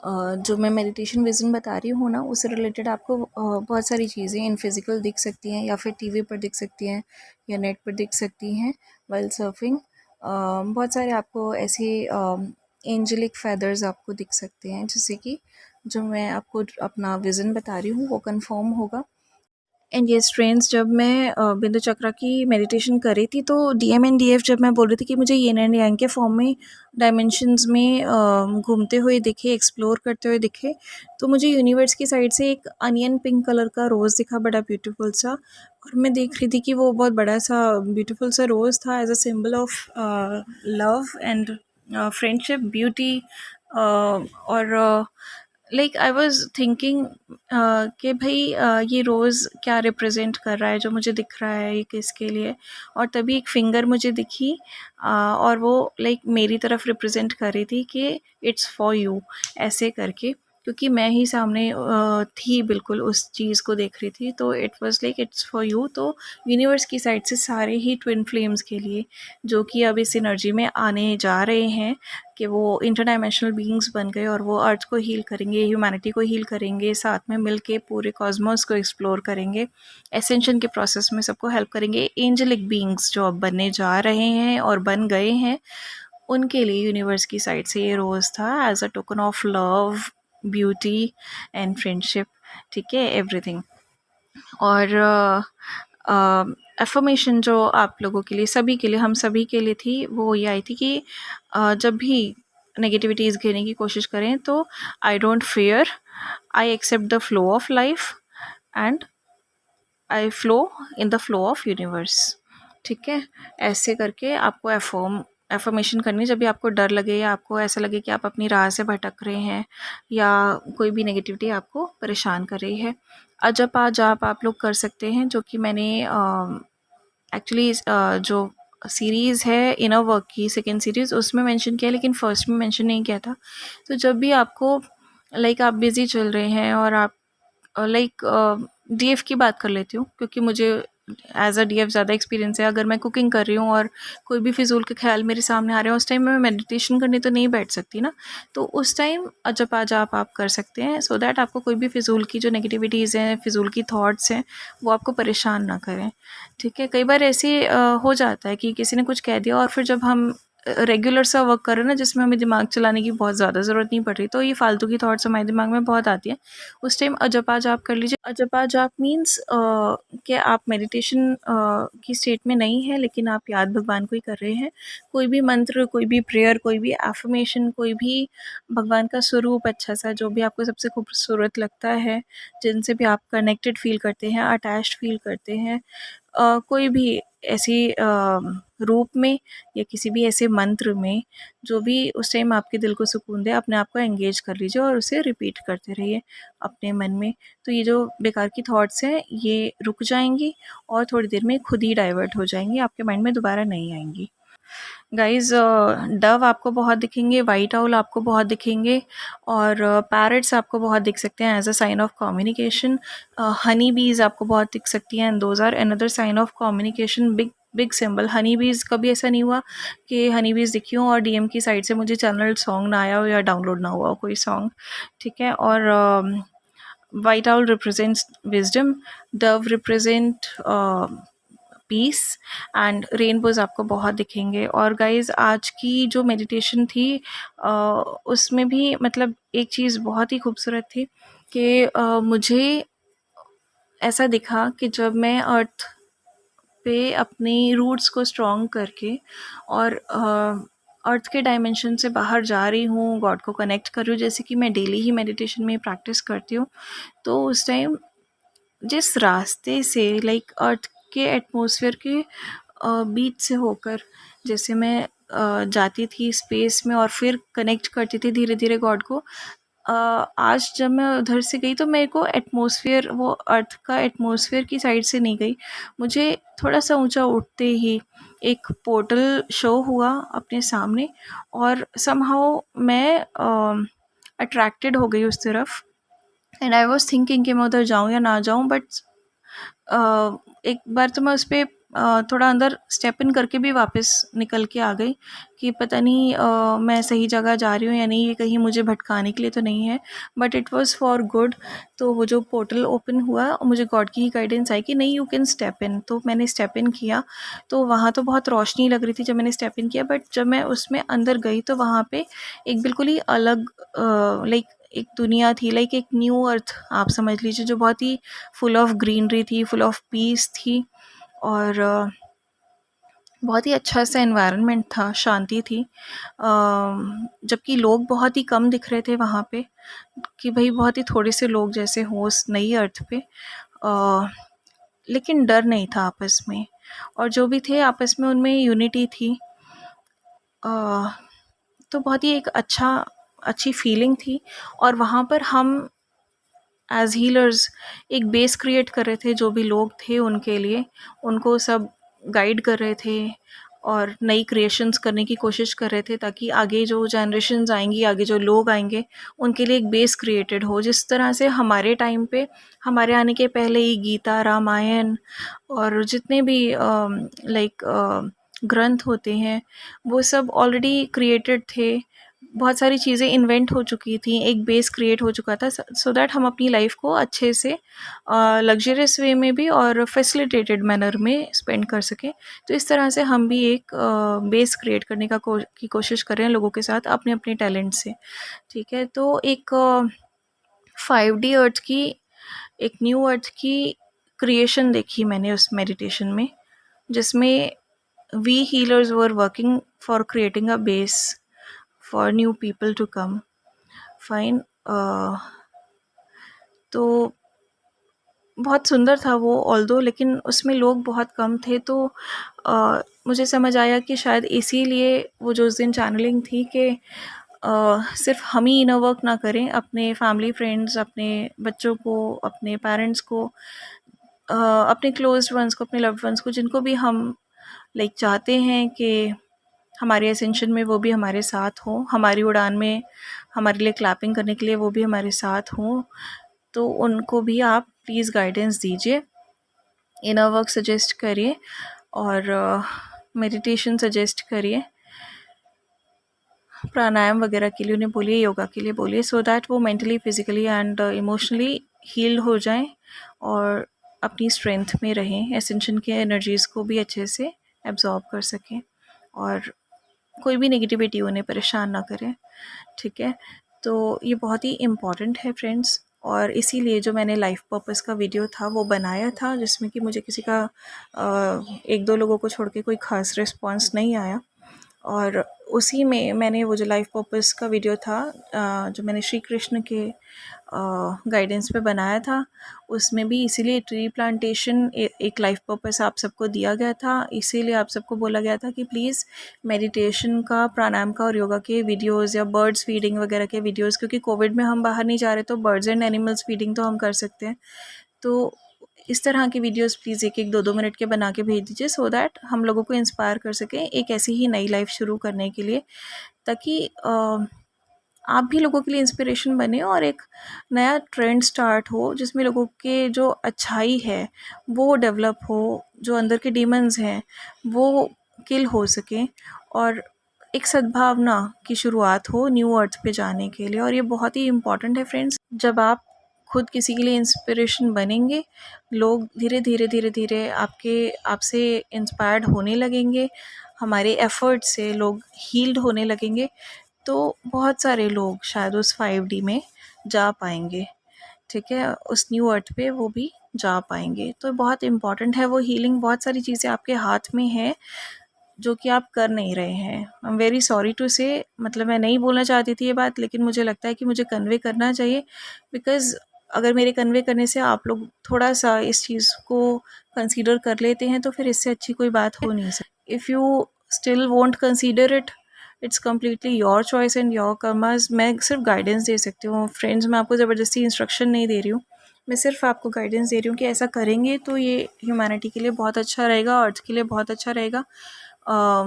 जो मैं मेडिटेशन विज़न बता रही हूँ ना उससे रिलेटेड आपको बहुत सारी चीज़ें इन फिज़िकल दिख सकती हैं या फिर टीवी पर दिख सकती हैं या नेट पर दिख सकती हैं वाइल सर्फिंग। बहुत सारे आपको ऐसे एंजेलिक फैदर्स आपको दिख सकते हैं, जैसे कि जो मैं आपको अपना विज़न बता रही हूँ वो कंफर्म होगा। एंड येस फ्रेंड्स जब मैं बिंदु चक्रा की मेडिटेशन कर रही थी तो डीएम एंड डीएफ जब मैं बोल रही थी कि मुझे येन एंड यांग के फॉर्म में डायमेंशंस में घूमते हुए दिखे, एक्सप्लोर करते हुए दिखे, तो मुझे यूनिवर्स की साइड से एक अनियन पिंक कलर का रोज़ दिखा, बड़ा ब्यूटीफुल सा। और मैं देख रही थी कि वो बहुत बड़ा सा ब्यूटीफुल सा रोज़ था as a symbol of love and friendship, beauty. और लाइक आई वॉज थिंकिंग कि भाई ये रोज़ क्या रिप्रेजेंट कर रहा है जो मुझे दिख रहा है, ये किसके लिए। और तभी एक फिंगर मुझे दिखी और वो लाइक मेरी तरफ रिप्रेजेंट कर रही थी कि इट्स फॉर यू, ऐसे करके। क्योंकि मैं ही सामने थी, बिल्कुल उस चीज़ को देख रही थी। तो it was like it's for you. तो यूनिवर्स की साइड से सारे ही ट्विन फ्लेम्स के लिए, जो कि अब इस एनर्जी में आने जा रहे हैं, कि वो इंटरडाइमेंशनल बीइंग्स बन गए और वो अर्थ को हील करेंगे, ह्यूमैनिटी को हील करेंगे, साथ में मिलके पूरे कॉस्मोस को एक्सप्लोर करेंगे, एसेंशन के प्रोसेस में सबको हेल्प करेंगे। एंजेलिक बीइंग्स जो अब बनने जा रहे हैं और बन गए हैं, उनके लिए यूनिवर्स की साइड से ये रोज़ था as a token of love, beauty and friendship. ठीक है, एवरीथिंग। और एफर्मेशन जो आप लोगों के लिए, सभी के लिए, हम सभी के लिए थी, वो ये आई थी कि जब भी नेगेटिविटीज़ घेरने की कोशिश करें तो I don't fear, I accept the flow of life and I flow in the flow of universe. ठीक है, ऐसे करके आपको एफर्मेशन करनी जब भी आपको डर लगे या आपको ऐसा लगे कि आप अपनी राह से भटक रहे हैं या कोई भी नेगेटिविटी आपको परेशान कर रही है। अजपा जाप आप लोग कर सकते हैं, जो कि मैंने एक्चुअली जो सीरीज़ है इनर वर्क की, सेकेंड सीरीज़, उसमें मेंशन किया, लेकिन फर्स्ट में मेंशन नहीं किया था। तो जब भी आपको लाइक आप बिज़ी चल रहे हैं और आप लाइक डीएफ की बात कर लेती हूँ, क्योंकि मुझे एज अ डीएफ ज़्यादा एक्सपीरियंस है। अगर मैं कुकिंग कर रही हूँ और कोई भी फिजूल के ख्याल मेरे सामने आ रहे हैं, उस टाइम मैं मेडिटेशन करने तो नहीं बैठ सकती ना। तो उस टाइम जपा जाप आप कर सकते हैं, सो दैट आपको कोई भी फिजूल की जो नेगेटिविटीज़ हैं, फिजूल की थॉट्स हैं, वो आपको परेशान ना करें। ठीक है, कई बार ऐसे हो जाता है कि किसी ने कुछ कह दिया और फिर जब हम रेगुलर सा वर्क कर रहे हैं ना, जिसमें हमें दिमाग चलाने की बहुत ज़्यादा ज़रूरत नहीं पड़ रही, तो ये फालतू की थॉट्स हमारे दिमाग में बहुत आती हैं। उस टाइम अजपा जाप कर लीजिए। अजपा जाप मीन्स कि आप मेडिटेशन की स्टेट में नहीं है, लेकिन आप याद भगवान को ही कर रहे हैं। कोई भी मंत्र, कोई भी प्रेयर, कोई भी एफर्मेशन, कोई भी भगवान का स्वरूप अच्छा सा, जो भी आपको सबसे खूबसूरत लगता है, जिनसे भी आप कनेक्टेड फील करते हैं, अटैच्ड फील करते हैं, कोई भी ऐसी रूप में या किसी भी ऐसे मंत्र में, जो भी उस टाइम आपके दिल को सुकून दे, अपने आप को एंगेज कर लीजिए और उसे रिपीट करते रहिए अपने मन में। तो ये जो बेकार की थॉट्स हैं, ये रुक जाएंगी और थोड़ी देर में खुद ही डाइवर्ट हो जाएंगी, आपके माइंड में दोबारा नहीं आएंगी। गाइज़, डव आपको बहुत दिखेंगे, वाइट आउल आपको बहुत दिखेंगे, और पैरट्स आपको बहुत दिख सकते हैं as a sign of communication. Honey bees आपको बहुत दिख सकती हैं, and those are another sign of communication. Big big symbol. Honey bees, कभी ऐसा नहीं हुआ कि हनी बीज दिखी हो और डीएम की साइड से मुझे चैनल सॉन्ग ना आया हो या डाउनलोड ना हुआ हो कोई सॉन्ग। ठीक है, और white owl represents wisdom, dove represent peace, and rainbows आपको बहुत दिखेंगे। और गाइज, आज की जो मेडिटेशन थी उसमें भी मतलब एक चीज़ बहुत ही खूबसूरत थी कि मुझे ऐसा दिखा कि जब मैं अर्थ पे अपनी रूट्स को स्ट्रॉन्ग करके और अर्थ के डायमेंशन से बाहर जा रही हूँ, गॉड को कनेक्ट कर रही हूँ, जैसे कि मैं डेली ही मेडिटेशन में प्रैक्टिस करती हूँ, तो उस टाइम जिस रास्ते से लाइक अर्थ के एटमॉस्फेयर के बीच से होकर जैसे मैं जाती थी स्पेस में और फिर कनेक्ट करती थी धीरे धीरे गॉड को, आज जब मैं उधर से गई तो मेरे को एटमॉस्फेयर, वो अर्थ का एटमॉस्फेयर की साइड से नहीं गई, मुझे थोड़ा सा ऊंचा उठते ही एक पोर्टल शो हुआ अपने सामने, और समहाउ मैं अट्रैक्टेड हो गई उस तरफ। एंड आई वॉज थिंकिंग कि मैं उधर जाऊँ या ना जाऊँ, बट एक बार तो मैं उस पर थोड़ा अंदर स्टेप इन करके भी वापस निकल के आ गई कि पता नहीं मैं सही जगह जा रही हूँ या नहीं, ये कहीं मुझे भटकाने के लिए तो नहीं है, but it was for good. तो वो जो पोर्टल ओपन हुआ और मुझे गॉड की ही गाइडेंस आई कि नहीं, यू कैन स्टेप इन, तो मैंने स्टेप इन किया। तो वहाँ तो बहुत रोशनी लग रही थी जब मैंने स्टेप इन किया, बट जब मैं उसमें अंदर गई तो वहाँ पे एक बिल्कुल ही अलग लाइक एक दुनिया थी, लाइक एक न्यू अर्थ आप समझ लीजिए, जो बहुत ही फुल ऑफ ग्रीनरी थी, फुल ऑफ पीस थी, और बहुत ही अच्छा सा एनवायरनमेंट था, शांति थी। जबकि लोग बहुत ही कम दिख रहे थे वहाँ पे, कि भाई बहुत ही थोड़े से लोग जैसे हों उस नई अर्थ पे, लेकिन डर नहीं था आपस में, और जो भी थे आपस में उनमें यूनिटी थी। तो बहुत ही एक अच्छी फीलिंग थी। और वहाँ पर हम एज हीलर्स एक बेस क्रिएट कर रहे थे, जो भी लोग थे उनके लिए, उनको सब गाइड कर रहे थे, और नई क्रिएशंस करने की कोशिश कर रहे थे, ताकि आगे जो जनरेशन्स आएंगी, आगे जो लोग आएंगे, उनके लिए एक बेस क्रिएटेड हो। जिस तरह से हमारे टाइम पे, हमारे आने के पहले ही गीता, रामायण और जितने भी ग्रंथ होते हैं, वो सब ऑलरेडी क्रिएटेड थे। बहुत सारी चीज़ें इन्वेंट हो चुकी थी, एक बेस क्रिएट हो चुका था, सो दैट हम अपनी लाइफ को अच्छे से लग्जरियस वे में भी और फैसिलिटेटेड मैनर में स्पेंड कर सकें। तो इस तरह से हम भी एक बेस क्रिएट करने की कोशिश कर रहे हैं लोगों के साथ, अपने अपने टैलेंट से। ठीक है, तो एक 5D अर्थ की, एक न्यू अर्थ की क्रिएशन देखी मैंने उस मेडिटेशन में, जिसमें we healers were working for creating a base for new people to come. Fine. तो बहुत सुंदर था वो ऑल्दो, लेकिन उसमें लोग बहुत कम थे। तो मुझे समझ आया कि शायद इसीलिए वो जो उस दिन चैनलिंग थी कि सिर्फ हम ही इनर वर्क ना करें, अपने फैमिली फ्रेंड्स, अपने बच्चों को, अपने पेरेंट्स को, अपने क्लोज्ड वंस को, अपने लव्ड वंस को, जिनको भी हम चाहते हैं कि हमारे एसेंशन में वो भी हमारे साथ हों, हमारी उड़ान में हमारे लिए क्लैपिंग करने के लिए वो भी हमारे साथ हों, तो उनको भी आप प्लीज़ गाइडेंस दीजिए, इनर वर्क सजेस्ट करिए और मेडिटेशन सजेस्ट करिए, प्राणायाम वगैरह के लिए उन्हें बोलिए, योगा के लिए बोलिए, सो दैट वो mentally, physically and emotionally heal हो जाएं और अपनी स्ट्रेंथ में रहें, एसेंशन के एनर्जीज़ को भी अच्छे से एब्जॉर्ब कर सकें और कोई भी नेगेटिविटी उन्हें परेशान ना करे। ठीक है, तो ये बहुत ही इम्पॉर्टेंट है फ्रेंड्स, और इसीलिए जो मैंने लाइफ पर्पस का वीडियो था वो बनाया था, जिसमें कि मुझे किसी का 1-2 लोगों को छोड़ के कोई ख़ास रिस्पॉन्स नहीं आया। और उसी में मैंने वो जो लाइफ पर्पस का वीडियो था, जो मैंने श्री कृष्ण के गाइडेंस पे बनाया था, उसमें भी इसीलिए ट्री प्लांटेशन एक लाइफ पर्पस आप सबको दिया गया था। इसीलिए आप सबको बोला गया था कि प्लीज़ मेडिटेशन का, प्राणायाम का और योगा के वीडियोस या बर्ड्स फीडिंग वगैरह के वीडियोस, क्योंकि कोविड में हम बाहर नहीं जा रहे, तो बर्ड्स एंड एनिमल्स फीडिंग तो हम कर सकते हैं। तो इस तरह के वीडियोस प्लीज़ 1-1, 2-2 मिनट के बना के भेज दीजिए, सो दैट हम लोगों को इंस्पायर कर सकें एक ऐसी ही नई लाइफ शुरू करने के लिए, ताकि आप भी लोगों के लिए इंस्पिरेशन बने और एक नया ट्रेंड स्टार्ट हो, जिसमें लोगों के जो अच्छाई है वो डेवलप हो, जो अंदर के डीमंस हैं वो किल हो सकें, और एक सद्भावना की शुरुआत हो न्यू अर्थ पे जाने के लिए। और ये बहुत ही इम्पॉर्टेंट है फ्रेंड्स, जब आप खुद किसी के लिए इंस्पिरेशन बनेंगे, लोग धीरे धीरे धीरे धीरे आपसे इंस्पायर्ड होने लगेंगे, हमारे एफर्ट से लोग हील्ड होने लगेंगे, तो बहुत सारे लोग शायद उस 5D में जा पाएंगे। ठीक है, उस न्यू अर्थ पे वो भी जा पाएंगे। तो बहुत इम्पॉर्टेंट है वो हीलिंग। बहुत सारी चीज़ें आपके हाथ में है जो कि आप कर नहीं रहे हैं। I am very sorry to say, मतलब मैं नहीं बोलना चाहती थी ये बात, लेकिन मुझे लगता है कि मुझे कन्वे करना चाहिए, बिकॉज़ अगर मेरे कन्वे करने से आप लोग थोड़ा सा इस चीज़ को कंसीडर कर लेते हैं, तो फिर इससे अच्छी कोई बात हो नहीं सकती। If you still won't consider it, it's completely your choice and your karmas. मैं सिर्फ गाइडेंस दे सकती हूँ फ्रेंड्स, मैं आपको ज़बरदस्ती इंस्ट्रक्शन नहीं दे रही हूँ, मैं सिर्फ आपको गाइडेंस दे रही हूँ कि ऐसा करेंगे तो ये ह्यूमैनिटी के लिए बहुत अच्छा रहेगा, अर्थ के लिए बहुत अच्छा रहेगा।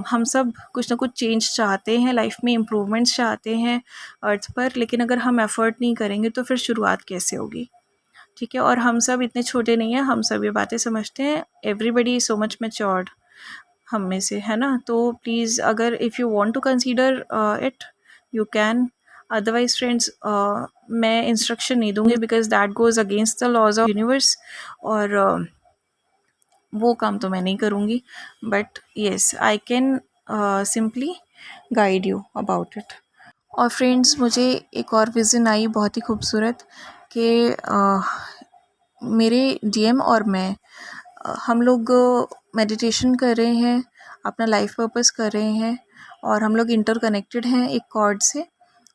हम सब कुछ ना कुछ चेंज चाहते हैं, लाइफ में इम्प्रूवमेंट्स चाहते हैं अर्थ पर, लेकिन अगर हम एफ़र्ट नहीं करेंगे तो फिर शुरुआत कैसे होगी। ठीक है, और हम सब इतने छोटे नहीं हैं, हम सब ये बातें समझते हैं। Everybody is so much matured हम में से, है ना। तो प्लीज़, अगर if you want to consider it, you can. Otherwise friends, मैं इंस्ट्रक्शन नहीं दूंगी, because that goes against the laws of universe, और वो काम तो मैं नहीं करूँगी। But yes, I can simply guide you about it. और फ्रेंड्स, मुझे एक और विज़न आई बहुत ही खूबसूरत, कि मेरे डीएम और मैं, हम लोग मेडिटेशन कर रहे हैं, अपना लाइफ पर्पस कर रहे हैं, और हम लोग इंटरकनेक्टेड हैं एक कॉर्ड से।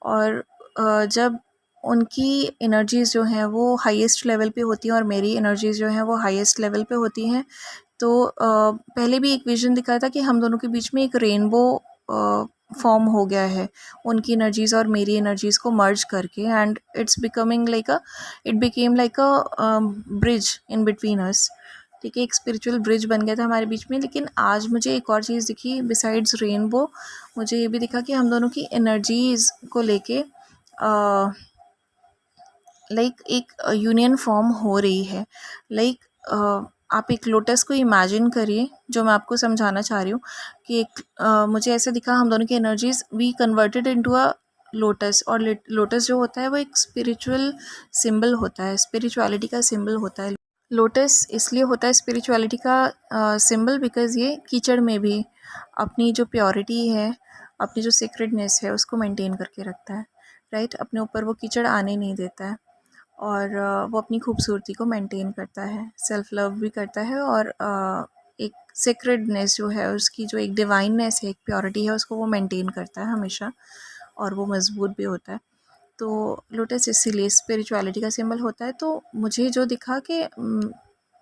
और जब उनकी एनर्जीज़ जो हैं वो हाईएस्ट लेवल पे होती हैं और मेरी एनर्जीज़ जो हैं वो हाईएस्ट लेवल पे होती हैं, तो पहले भी एक विज़न दिखा था कि हम दोनों के बीच में एक रेनबो फॉर्म हो गया है, उनकी एनर्जीज़ और मेरी एनर्जीज़ को मर्ज करके, and it became like a bridge in between us. ठीक है, एक स्पिरिचुअल ब्रिज बन गया था हमारे बीच में। लेकिन आज मुझे एक और चीज़ दिखी बिसाइड्स रेनबो, मुझे ये भी दिखा कि हम दोनों की एनर्जीज़ को लेके लाइक एक यूनियन फॉर्म हो रही है। लाइक आप एक लोटस को इमेजिन करिए, जो मैं आपको समझाना चाह रही हूँ कि एक मुझे ऐसे दिखा हम दोनों की energies we converted into a lotus. और लोटस जो होता है वो एक स्पिरिचुअल सिंबल होता है, स्पिरिचुअलिटी का सिंबल होता है। लोटस इसलिए होता है स्पिरिचुअलिटी का सिंबल बिकॉज़ ये कीचड़ में भी अपनी जो प्योरिटी है, अपनी जो सीक्रेटनेस है उसको मेंटेन करके रखता है, राइट। अपने ऊपर वो कीचड़ आने नहीं देता है और वो अपनी खूबसूरती को मेंटेन करता है, सेल्फ लव भी करता है और एक सीक्रेटनेस जो है उसकी, जो एक डिवाइननेस है, एक प्योरिटी है, उसको वो मेंटेन करता है हमेशा और वो मजबूत भी होता है। तो लोटस इसीलिए स्पिरिचुअलिटी का सिंबल होता है। तो मुझे जो दिखा कि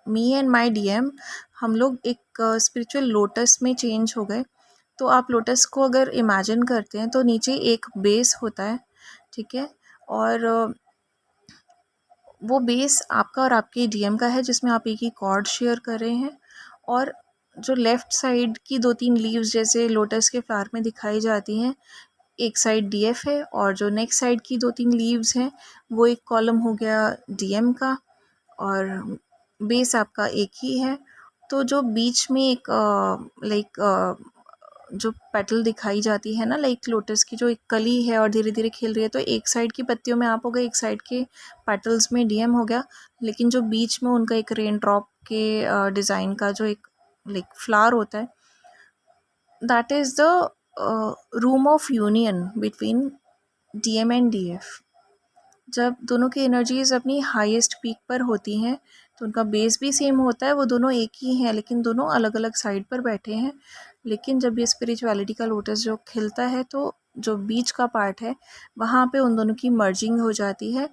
मी एंड माय डीएम, हम लोग एक स्पिरिचुअल लोटस में चेंज हो गए। तो आप लोटस को अगर इमेजिन करते हैं तो नीचे एक बेस होता है, ठीक है, और वो बेस आपका और आपके डीएम का है जिसमें आप एक ही कॉर्ड शेयर कर रहे हैं। और जो लेफ़्ट साइड की 2-3 लीव्स जैसे लोटस के फ्लावर में दिखाई जाती हैं, एक साइड डीएफ है और जो नेक्स्ट साइड की 2-3 लीव्स हैं वो एक कॉलम हो गया डीएम का और बेस आपका एक ही है। तो जो बीच में एक जो पेटल दिखाई जाती है ना, लाइक लोटस की जो एक कली है और धीरे धीरे खिल रही है, तो एक साइड की पत्तियों में आप हो गए, एक साइड के पेटल्स में डीएम हो गया। लेकिन जो बीच में उनका एक रेन ड्रॉप के डिज़ाइन का जो एक लाइक फ्लावर होता है, that is the room of union between DM and DF. जब दोनों की एनर्जीज अपनी हाईएस्ट पीक पर होती हैं तो उनका बेस भी सेम होता है, वो दोनों एक ही हैं लेकिन दोनों अलग अलग साइड पर बैठे हैं। लेकिन जब ये स्पिरिचुअलिटी का लोटस जो खिलता है तो जो बीच का पार्ट है वहाँ पे उन दोनों की मर्जिंग हो जाती है,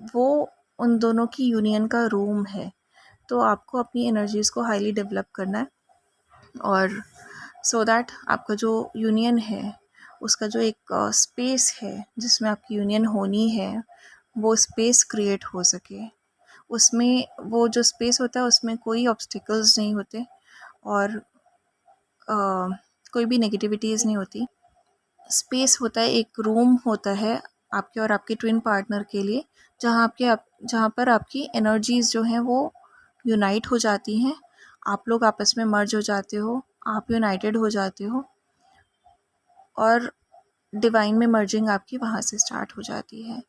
वो उन दोनों की यूनियन का रूम है। तो आपको अपनी एनर्जीज़ को हाईली डेवलप करना है और सो दैट आपका जो यूनियन है उसका जो एक स्पेस है जिसमें आपकी यूनियन होनी है, वो स्पेस क्रिएट हो सके। उसमें वो जो स्पेस होता है उसमें कोई ऑब्स्टिकल्स नहीं होते और कोई भी नेगेटिविटीज़ नहीं होती। स्पेस होता है, एक रूम होता है आपके और आपके ट्विन पार्टनर के लिए, जहाँ पर आपकी एनर्जीज़ जो हैं वो यूनाइट हो जाती हैं, आप लोग आपस में मर्ज हो जाते हो, आप यूनाइटेड हो जाते हो और डिवाइन में मर्जिंग आपकी वहाँ से स्टार्ट हो जाती है,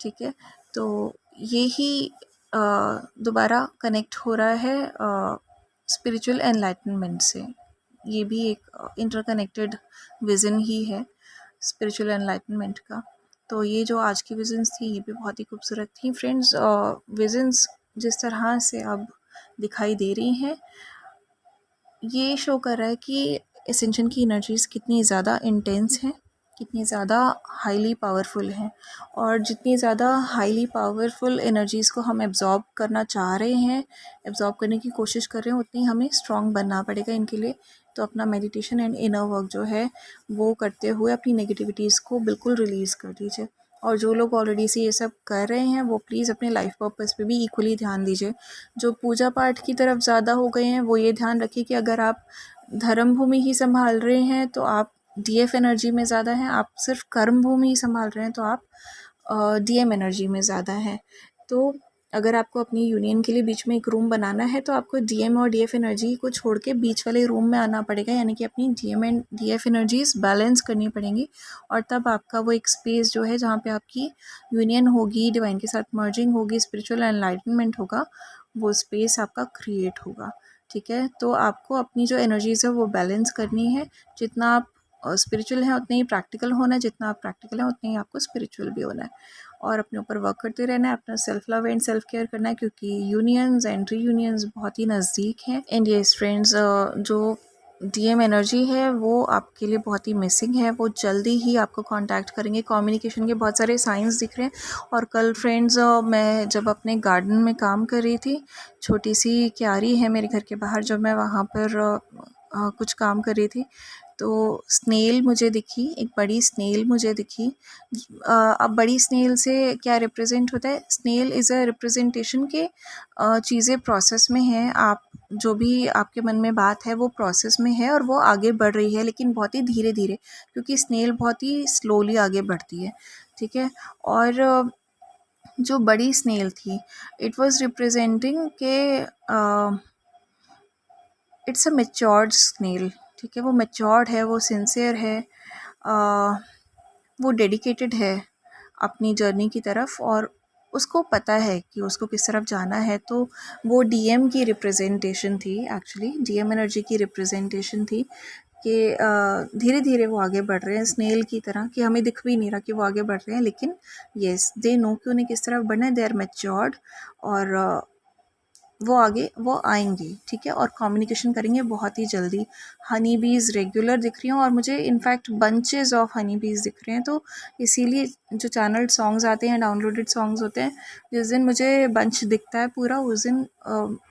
ठीक है। तो यही दोबारा कनेक्ट हो रहा है स्पिरिचुअल एनलाइटनमेंट से। ये भी एक इंटरकनेक्टेड विज़न ही है स्पिरिचुअल एनलाइटनमेंट का। तो ये जो आज की विज़न्स थी ये भी बहुत ही खूबसूरत थी फ्रेंड्स। विज़न्स जिस तरह से अब दिखाई दे रही हैं ये शो कर रहा है कि एसेंशन की एनर्जीज़ कितनी ज़्यादा इंटेंस हैं, कितनी ज़्यादा हाईली पावरफुल हैं। और जितनी ज़्यादा हाईली पावरफुल एनर्जीज़ को हम एब्ज़ॉर्ब करना चाह रहे हैं, एब्ज़ॉर्ब करने की कोशिश कर रहे हैं, उतनी हमें स्ट्रॉन्ग बनना पड़ेगा इनके लिए। तो अपना मेडिटेशन एंड इनर वर्क जो है वो करते हुए अपनी नेगेटिविटीज़ को बिल्कुल रिलीज़ कर दीजिए। और जो लोग ऑलरेडी से ये सब कर रहे हैं वो प्लीज़ अपने लाइफ पर्पस पे भी इक्वली ध्यान दीजिए। जो पूजा पाठ की तरफ ज़्यादा हो गए हैं वो ये ध्यान रखिए कि अगर आप धर्म भूमि ही संभाल रहे हैं तो आप डीएफ एनर्जी में ज़्यादा हैं, आप सिर्फ कर्म भूमि ही संभाल रहे हैं तो आप डीएम एनर्जी में ज़्यादा हैं। तो अगर आपको अपनी यूनियन के लिए बीच में एक रूम बनाना है तो आपको डीएम और डीएफ एनर्जी को छोड़ के बीच वाले रूम में आना पड़ेगा, यानी कि अपनी DM and DF energies balance करनी पड़ेंगी। और तब आपका वो एक स्पेस जो है जहाँ पे आपकी यूनियन होगी, डिवाइन के साथ मर्जिंग होगी, स्पिरिचुअल एनलाइटनमेंट होगा, वो स्पेस आपका क्रिएट होगा, ठीक है। तो आपको अपनी जो एनर्जीज़ है वो बैलेंस करनी है। जितना आप स्पिरिचुअल हैं उतने ही प्रैक्टिकल होना है, जितना आप प्रैक्टिकल हैं उतने ही आपको स्पिरिचुअल भी होना है। और अपने ऊपर वर्क करते रहना है, अपना self love and self care करना है क्योंकि यूनियंस एंड रीयूनियंस बहुत ही नज़दीक हैं। एंड येस फ्रेंड्स, जो डीएम एनर्जी है वो आपके लिए बहुत ही मिसिंग है, वो जल्दी ही आपको कांटेक्ट करेंगे। कम्युनिकेशन के बहुत सारे साइंस दिख रहे हैं। और कल फ्रेंड्स मैं जब अपने गार्डन में काम कर रही थी, छोटी सी क्यारी है मेरे घर के बाहर, जब मैं वहाँ पर कुछ काम कर रही थी तो स्नेल मुझे दिखी, एक बड़ी स्नेल मुझे दिखी। अब बड़ी स्नेल से क्या रिप्रेजेंट होता है? स्नेल इज़ अ रिप्रेजेंटेशन के चीज़ें प्रोसेस में हैं, आप जो भी आपके मन में बात है वो प्रोसेस में है और वो आगे बढ़ रही है, लेकिन बहुत ही धीरे धीरे, क्योंकि स्नेल बहुत ही स्लोली आगे बढ़ती है, ठीक है। और जो बड़ी स्नेल थी, इट वाज रिप्रेजेंटिंग के इट्स अ मैच्योर्ड स्नेल, ठीक है। वो मैच्योर्ड है, वो सिंसियर है, वो डेडिकेटेड है अपनी जर्नी की तरफ, और उसको पता है कि उसको किस तरफ जाना है। तो वो डीएम की रिप्रेजेंटेशन थी, एक्चुअली डीएम एनर्जी की रिप्रेजेंटेशन थी कि धीरे धीरे वो आगे बढ़ रहे हैं स्नेल की तरह, कि हमें दिख भी नहीं रहा कि वो आगे बढ़ रहे हैं, लेकिन येस दे नो कि उन्हें किस तरफ बढ़ना है। दे आर मैच्योर्ड, और वो आगे वो आएंगे, ठीक है, और कम्युनिकेशन करेंगे बहुत ही जल्दी। हनी बीज़ रेगुलर दिख रही हैं, और मुझे इनफैक्ट बंचेस ऑफ हनी बीज़ दिख रहे हैं। तो इसीलिए जो चैनल्ड सॉन्ग्स आते हैं, डाउनलोडेड सॉन्ग्स होते हैं, जिस दिन मुझे बंच दिखता है पूरा, उस दिन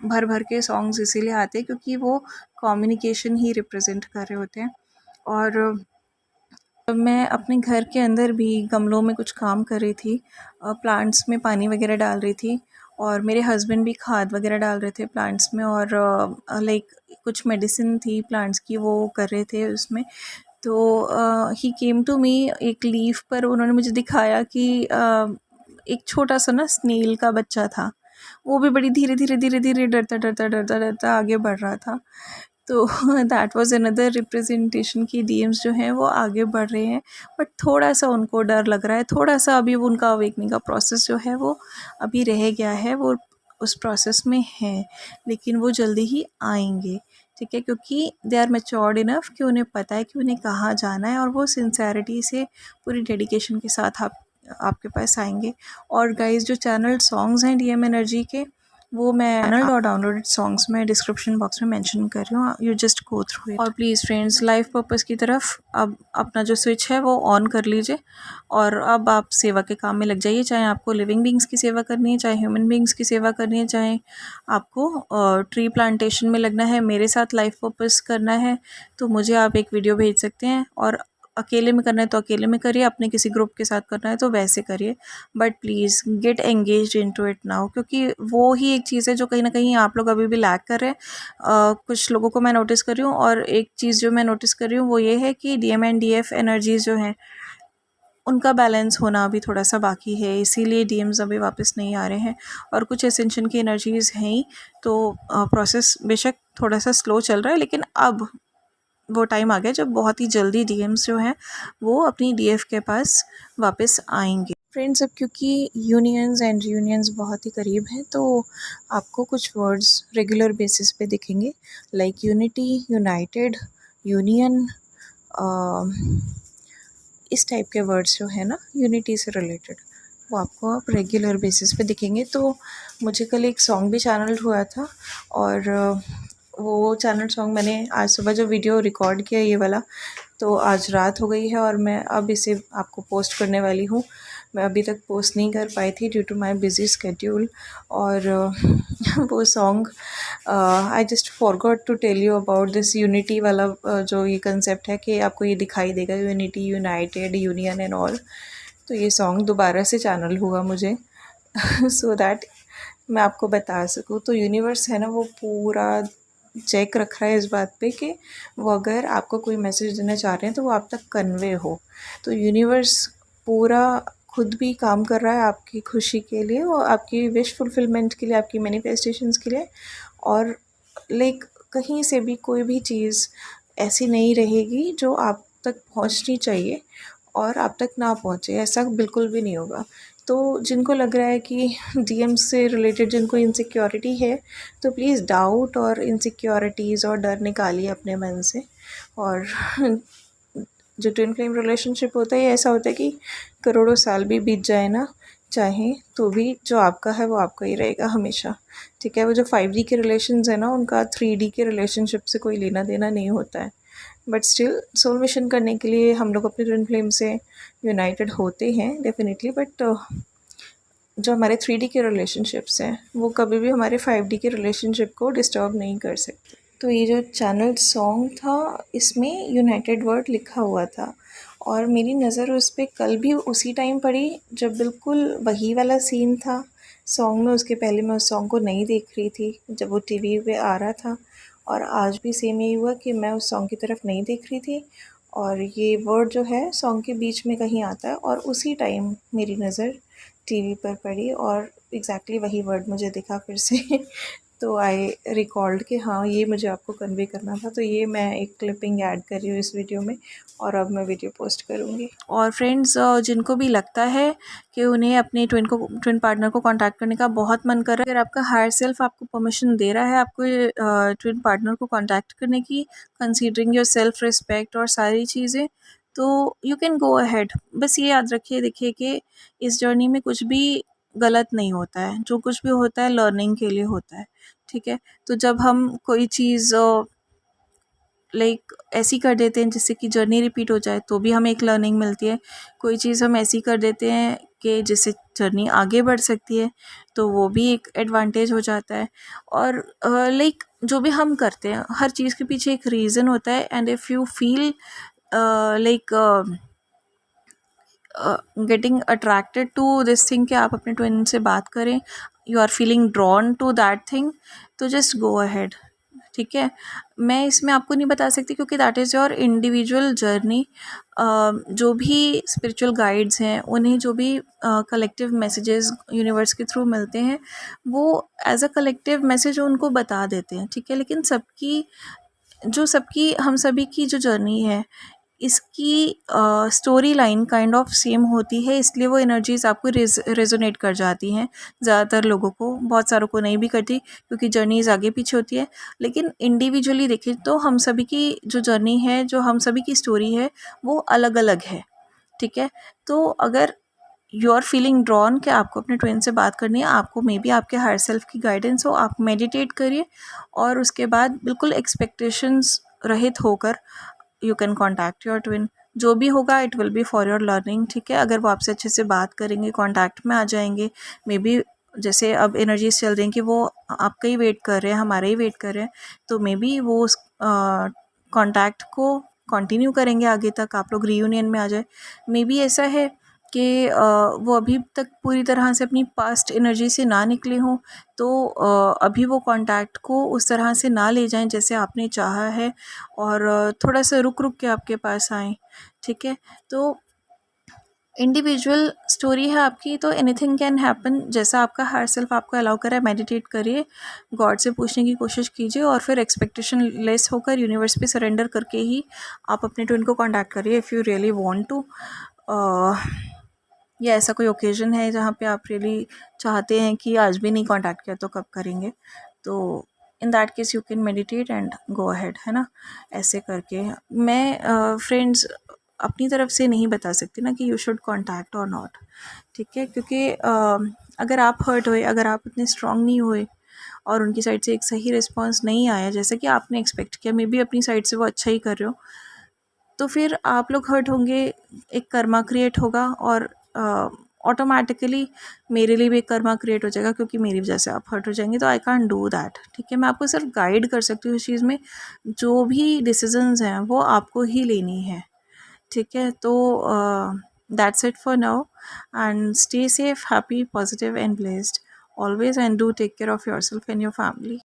भर भर के सॉन्ग्स इसीलिए आते हैं, क्योंकि वो कम्युनिकेशन ही रिप्रेजेंट कर रहे होते हैं। और मैं अपने घर के अंदर भी गमलों में कुछ काम कर रही थी, प्लांट्स में पानी वगैरह डाल रही थी, और मेरे हस्बैंड भी खाद वगैरह डाल रहे थे प्लांट्स में, और लाइक कुछ मेडिसिन थी प्लांट्स की, वो कर रहे थे उसमें। तो ही केम टू मी, एक लीफ पर उन्होंने मुझे दिखाया कि एक छोटा सा ना स्नेल का बच्चा था, वो भी बड़ी धीरे धीरे धीरे धीरे डरता डरता डरता डरता आगे बढ़ रहा था। तो दैट वाज अनदर रिप्रेजेंटेशन कि डीएम्स जो हैं वो आगे बढ़ रहे हैं, बट थोड़ा सा उनको डर लग रहा है, थोड़ा सा अभी वो उनका अवेकनिंग का प्रोसेस जो है वो अभी रह गया है, वो उस प्रोसेस में है, लेकिन वो जल्दी ही आएंगे, ठीक है, क्योंकि दे आर मैच्योर्ड इनफ कि उन्हें पता है कि उन्हें कहाँ जाना है, और वो सिंसेरिटी से पूरी डेडिकेशन के साथ आपके पास आएंगे। और गाइस, जो चैनल सॉन्ग्स हैं डीएम एनर्जी के, वो मैं चैनल और डाउनलोडेड सॉन्ग्स में डिस्क्रिप्शन बॉक्स में मेंशन कर रही हूँ, you just go through it. और प्लीज़ फ्रेंड्स, लाइफ पर्पस की तरफ अब अपना जो स्विच है वो ऑन कर लीजिए, और अब आप सेवा के काम में लग जाइए, चाहे आपको लिविंग बींग्स की सेवा करनी है, चाहे ह्यूमन बींग्स की सेवा करनी है, चाहे आपको ट्री प्लांटेशन में लगना है, मेरे साथ लाइफ पर्पस करना है, तो मुझे आप एक वीडियो भेज सकते हैं, और अकेले में करना है तो अकेले में करिए, अपने किसी ग्रुप के साथ करना है तो वैसे करिए, but please get engaged into it now, क्योंकि वो ही एक चीज़ है जो कहीं ना कहीं आप लोग अभी भी लैक कर रहे हैं। कुछ लोगों को मैं नोटिस कर रही हूँ, और एक चीज़ जो मैं नोटिस कर रही हूँ वो ये है कि डीएम एंड डीएफ एनर्जीज जो हैं उनका बैलेंस होना अभी थोड़ा सा बाकी है, इसीलिए डीएम्स अभी वापस नहीं आ रहे हैं, और कुछ एसेंशन की एनर्जीज़ हैं ही, तो प्रोसेस बेशक थोड़ा सा स्लो चल रहा है, लेकिन अब वो टाइम आ गया जब बहुत ही जल्दी डीएम्स जो हैं वो अपनी डीएफ के पास वापस आएंगे। फ्रेंड्स, अब क्योंकि यूनियंस एंड रियूनियंस बहुत ही करीब हैं, तो आपको कुछ वर्ड्स रेगुलर बेसिस पे दिखेंगे, लाइक यूनिटी, यूनाइटेड, यूनियन, इस टाइप के वर्ड्स जो है ना यूनिटी से रिलेटेड, वो आपको आप रेगुलर बेसिस पे दिखेंगे। तो मुझे कल एक सॉन्ग भी चैनल हुआ था, और वो चैनल सॉन्ग मैंने आज सुबह जो वीडियो रिकॉर्ड किया ये वाला, तो आज रात हो गई है, और मैं अब इसे आपको पोस्ट करने वाली हूँ। मैं अभी तक पोस्ट नहीं कर पाई थी due to my busy schedule, और वो song I just forgot to tell you about this unity वाला, जो ये कंसेप्ट है कि आपको ये दिखाई देगा unity, United, union and all. तो ये सॉन्ग दोबारा से चैनल हुआ मुझे सो दैट मैं आपको बता सकूँ। तो यूनिवर्स है ना, वो पूरा चेक रख रहा है इस बात पे कि वो अगर आपको कोई मैसेज देना चाह रहे हैं तो वो आप तक कन्वे हो। तो यूनिवर्स पूरा खुद भी काम कर रहा है आपकी खुशी के लिए, और आपकी विश फुलफिलमेंट के लिए, आपकी मैनिफेस्टेशंस के लिए, और लाइक कहीं से भी कोई भी चीज़ ऐसी नहीं रहेगी जो आप तक पहुंचनी चाहिए और आप तक ना पहुंचे, ऐसा बिल्कुल भी नहीं होगा। तो जिनको लग रहा है कि डीएम से रिलेटेड जिनको इनसिक्योरिटी है, तो प्लीज़ डाउट और इनसिक्योरिटीज़ और डर निकालिए अपने मन से। और जो ट्विन फ्लेम रिलेशनशिप होता है, ऐसा होता है कि करोड़ों साल भी बीत जाए ना चाहे, तो भी जो आपका है वो आपका ही रहेगा हमेशा, ठीक है। वो जो 5D के रिलेशंस है ना, उनका 3D के रिलेशनशिप से कोई लेना देना नहीं होता है, बट स्टिल सोल मिशन करने के लिए हम लोग अपने ट्विन फ्लेम से यूनाइटेड होते हैं डेफिनेटली, बट जो हमारे 3D के रिलेशनशिप्स हैं वो कभी भी हमारे 5D के रिलेशनशिप को डिस्टर्ब नहीं कर सकते। तो ये जो चैनल सॉन्ग था, इसमें यूनाइटेड वर्ड लिखा हुआ था, और मेरी नज़र उस पर कल भी उसी टाइम पड़ी जब बिल्कुल वही वाला सीन था सॉन्ग में उसके पहले मैं उस सॉन्ग को नहीं देख रही थी जब वो टीवी पे आ रहा था, और आज भी सेम यही हुआ कि मैं उस सॉन्ग की तरफ नहीं देख रही थी और ये वर्ड जो है सॉन्ग के बीच में कहीं आता है और उसी टाइम मेरी नज़र टीवी पर पड़ी और एग्जैक्टली वही वर्ड मुझे दिखा फिर से। तो आई रिकॉल्ड कि हाँ ये मुझे आपको कन्वे करना था, तो ये मैं एक क्लिपिंग ऐड कर रही हूँ इस वीडियो में और अब मैं वीडियो पोस्ट करूँगी। और फ्रेंड्स, जिनको भी लगता है कि उन्हें अपने ट्विन पार्टनर को कांटेक्ट करने का बहुत मन कर रहा है, अगर आपका हायर सेल्फ आपको परमिशन दे रहा है आपको ट्विन पार्टनर को कांटेक्ट करने की, कंसीडरिंग योर सेल्फ रिस्पेक्ट और सारी चीज़ें, तो यू कैन गो अहेड। बस ये याद रखिए, देखिए कि इस जर्नी में कुछ भी गलत नहीं होता है, जो कुछ भी होता है लर्निंग के लिए होता है, ठीक है। तो जब हम कोई चीज़ लाइक ऐसी कर देते हैं जिससे कि जर्नी रिपीट हो जाए तो भी हमें एक लर्निंग मिलती है, कोई चीज़ हम ऐसी कर देते हैं कि जिससे जर्नी आगे बढ़ सकती है तो वो भी एक एडवांटेज हो जाता है। और लाइक जो भी हम करते हैं हर चीज़ के पीछे एक रीज़न होता है, and if you feel like getting attracted to this thing कि आप अपने ट्विन से बात करें, you are feeling drawn to that thing, तो जस्ट गो अहेड, ठीक है। मैं इसमें आपको नहीं बता सकती क्योंकि that is your individual journey. जो भी स्पिरिचुअल गाइड्स हैं उन्हें जो भी कलेक्टिव मैसेजेस यूनिवर्स के थ्रू मिलते हैं वो एज अ कलेक्टिव मैसेज उनको बता देते हैं, ठीक है। लेकिन सबकी हम सभी की जो जर्नी है इसकी story line kind of same होती है, इसलिए वो एनर्जीज़ आपको रेजोनेट कर जाती हैं। ज़्यादातर लोगों को, बहुत सारों को नहीं भी करती क्योंकि जर्नीज़ आगे पीछे होती है। लेकिन इंडिविजुअली देखें तो हम सभी की जो जर्नी है, जो हम सभी की स्टोरी है, वो अलग अलग है, ठीक है। तो अगर यू आर फीलिंग ड्रॉन कि आपको अपने ट्विन से बात करनी है, आपको मे बी आपके हायर सेल्फ की गाइडेंस हो, आप मेडिटेट करिए और उसके बाद बिल्कुल एक्सपेक्टेशंस रहित होकर you can contact your twin. जो भी होगा it will be for your learning, ठीक है। अगर वो आपसे अच्छे से बात करेंगे, कॉन्टैक्ट में आ जाएंगे, मे बी जैसे अब एनर्जीज चल रही हैं कि वो आपका ही वेट कर रहे हैं, हमारा ही वेट कर रहे हैं, तो मे बी वो उस कॉन्टैक्ट को कंटिन्यू करेंगे आगे तक, आप लोग रीयूनियन में आ जाए। मे बी ऐसा है कि वो अभी तक पूरी तरह से अपनी पास्ट एनर्जी से ना निकले हों, तो अभी वो कांटेक्ट को उस तरह से ना ले जाएं जैसे आपने चाहा है, और थोड़ा सा रुक रुक के आपके पास आएँ, ठीक है। तो इंडिविजुअल स्टोरी है आपकी, तो एनीथिंग कैन हैपन। जैसा आपका हायर सेल्फ आपको अलाउ करे, मेडिटेट करिए, गॉड से पूछने की कोशिश कीजिए और फिर एक्सपेक्टेशन लेस होकर यूनिवर्स पे सरेंडर करके ही आप अपने ट्विन को कांटेक्ट करिए if you really want to. या ऐसा कोई ओकेजन है जहाँ पे आप रियली चाहते हैं कि आज भी नहीं कांटेक्ट किया तो कब करेंगे, तो in that case you can meditate and go ahead, है ना। ऐसे करके मैं फ्रेंड्स अपनी तरफ से नहीं बता सकती ना कि यू शुड कांटेक्ट और नॉट, ठीक है। क्योंकि अगर आप हर्ट हुए, अगर आप इतने स्ट्रांग नहीं हुए और उनकी साइड से एक सही रिस्पॉन्स नहीं आया जैसे कि आपने एक्सपेक्ट किया, मे बी अपनी साइड से वो अच्छा ही कर रहे हो, तो फिर आप लोग हर्ट होंगे, एक कर्मा क्रिएट होगा और ऑटोमेटिकली मेरे लिए भी एक कर्मा क्रिएट हो जाएगा क्योंकि मेरी वजह से आप हर्ट हो जाएंगे। तो आई कांट डू दैट, ठीक है। मैं आपको सिर्फ गाइड कर सकती हूँ इस चीज़ में, जो भी डिसीजंस हैं वो आपको ही लेनी है, ठीक है। तो that's it for now, and stay safe, happy, positive and blessed always, and do take care of yourself and your family.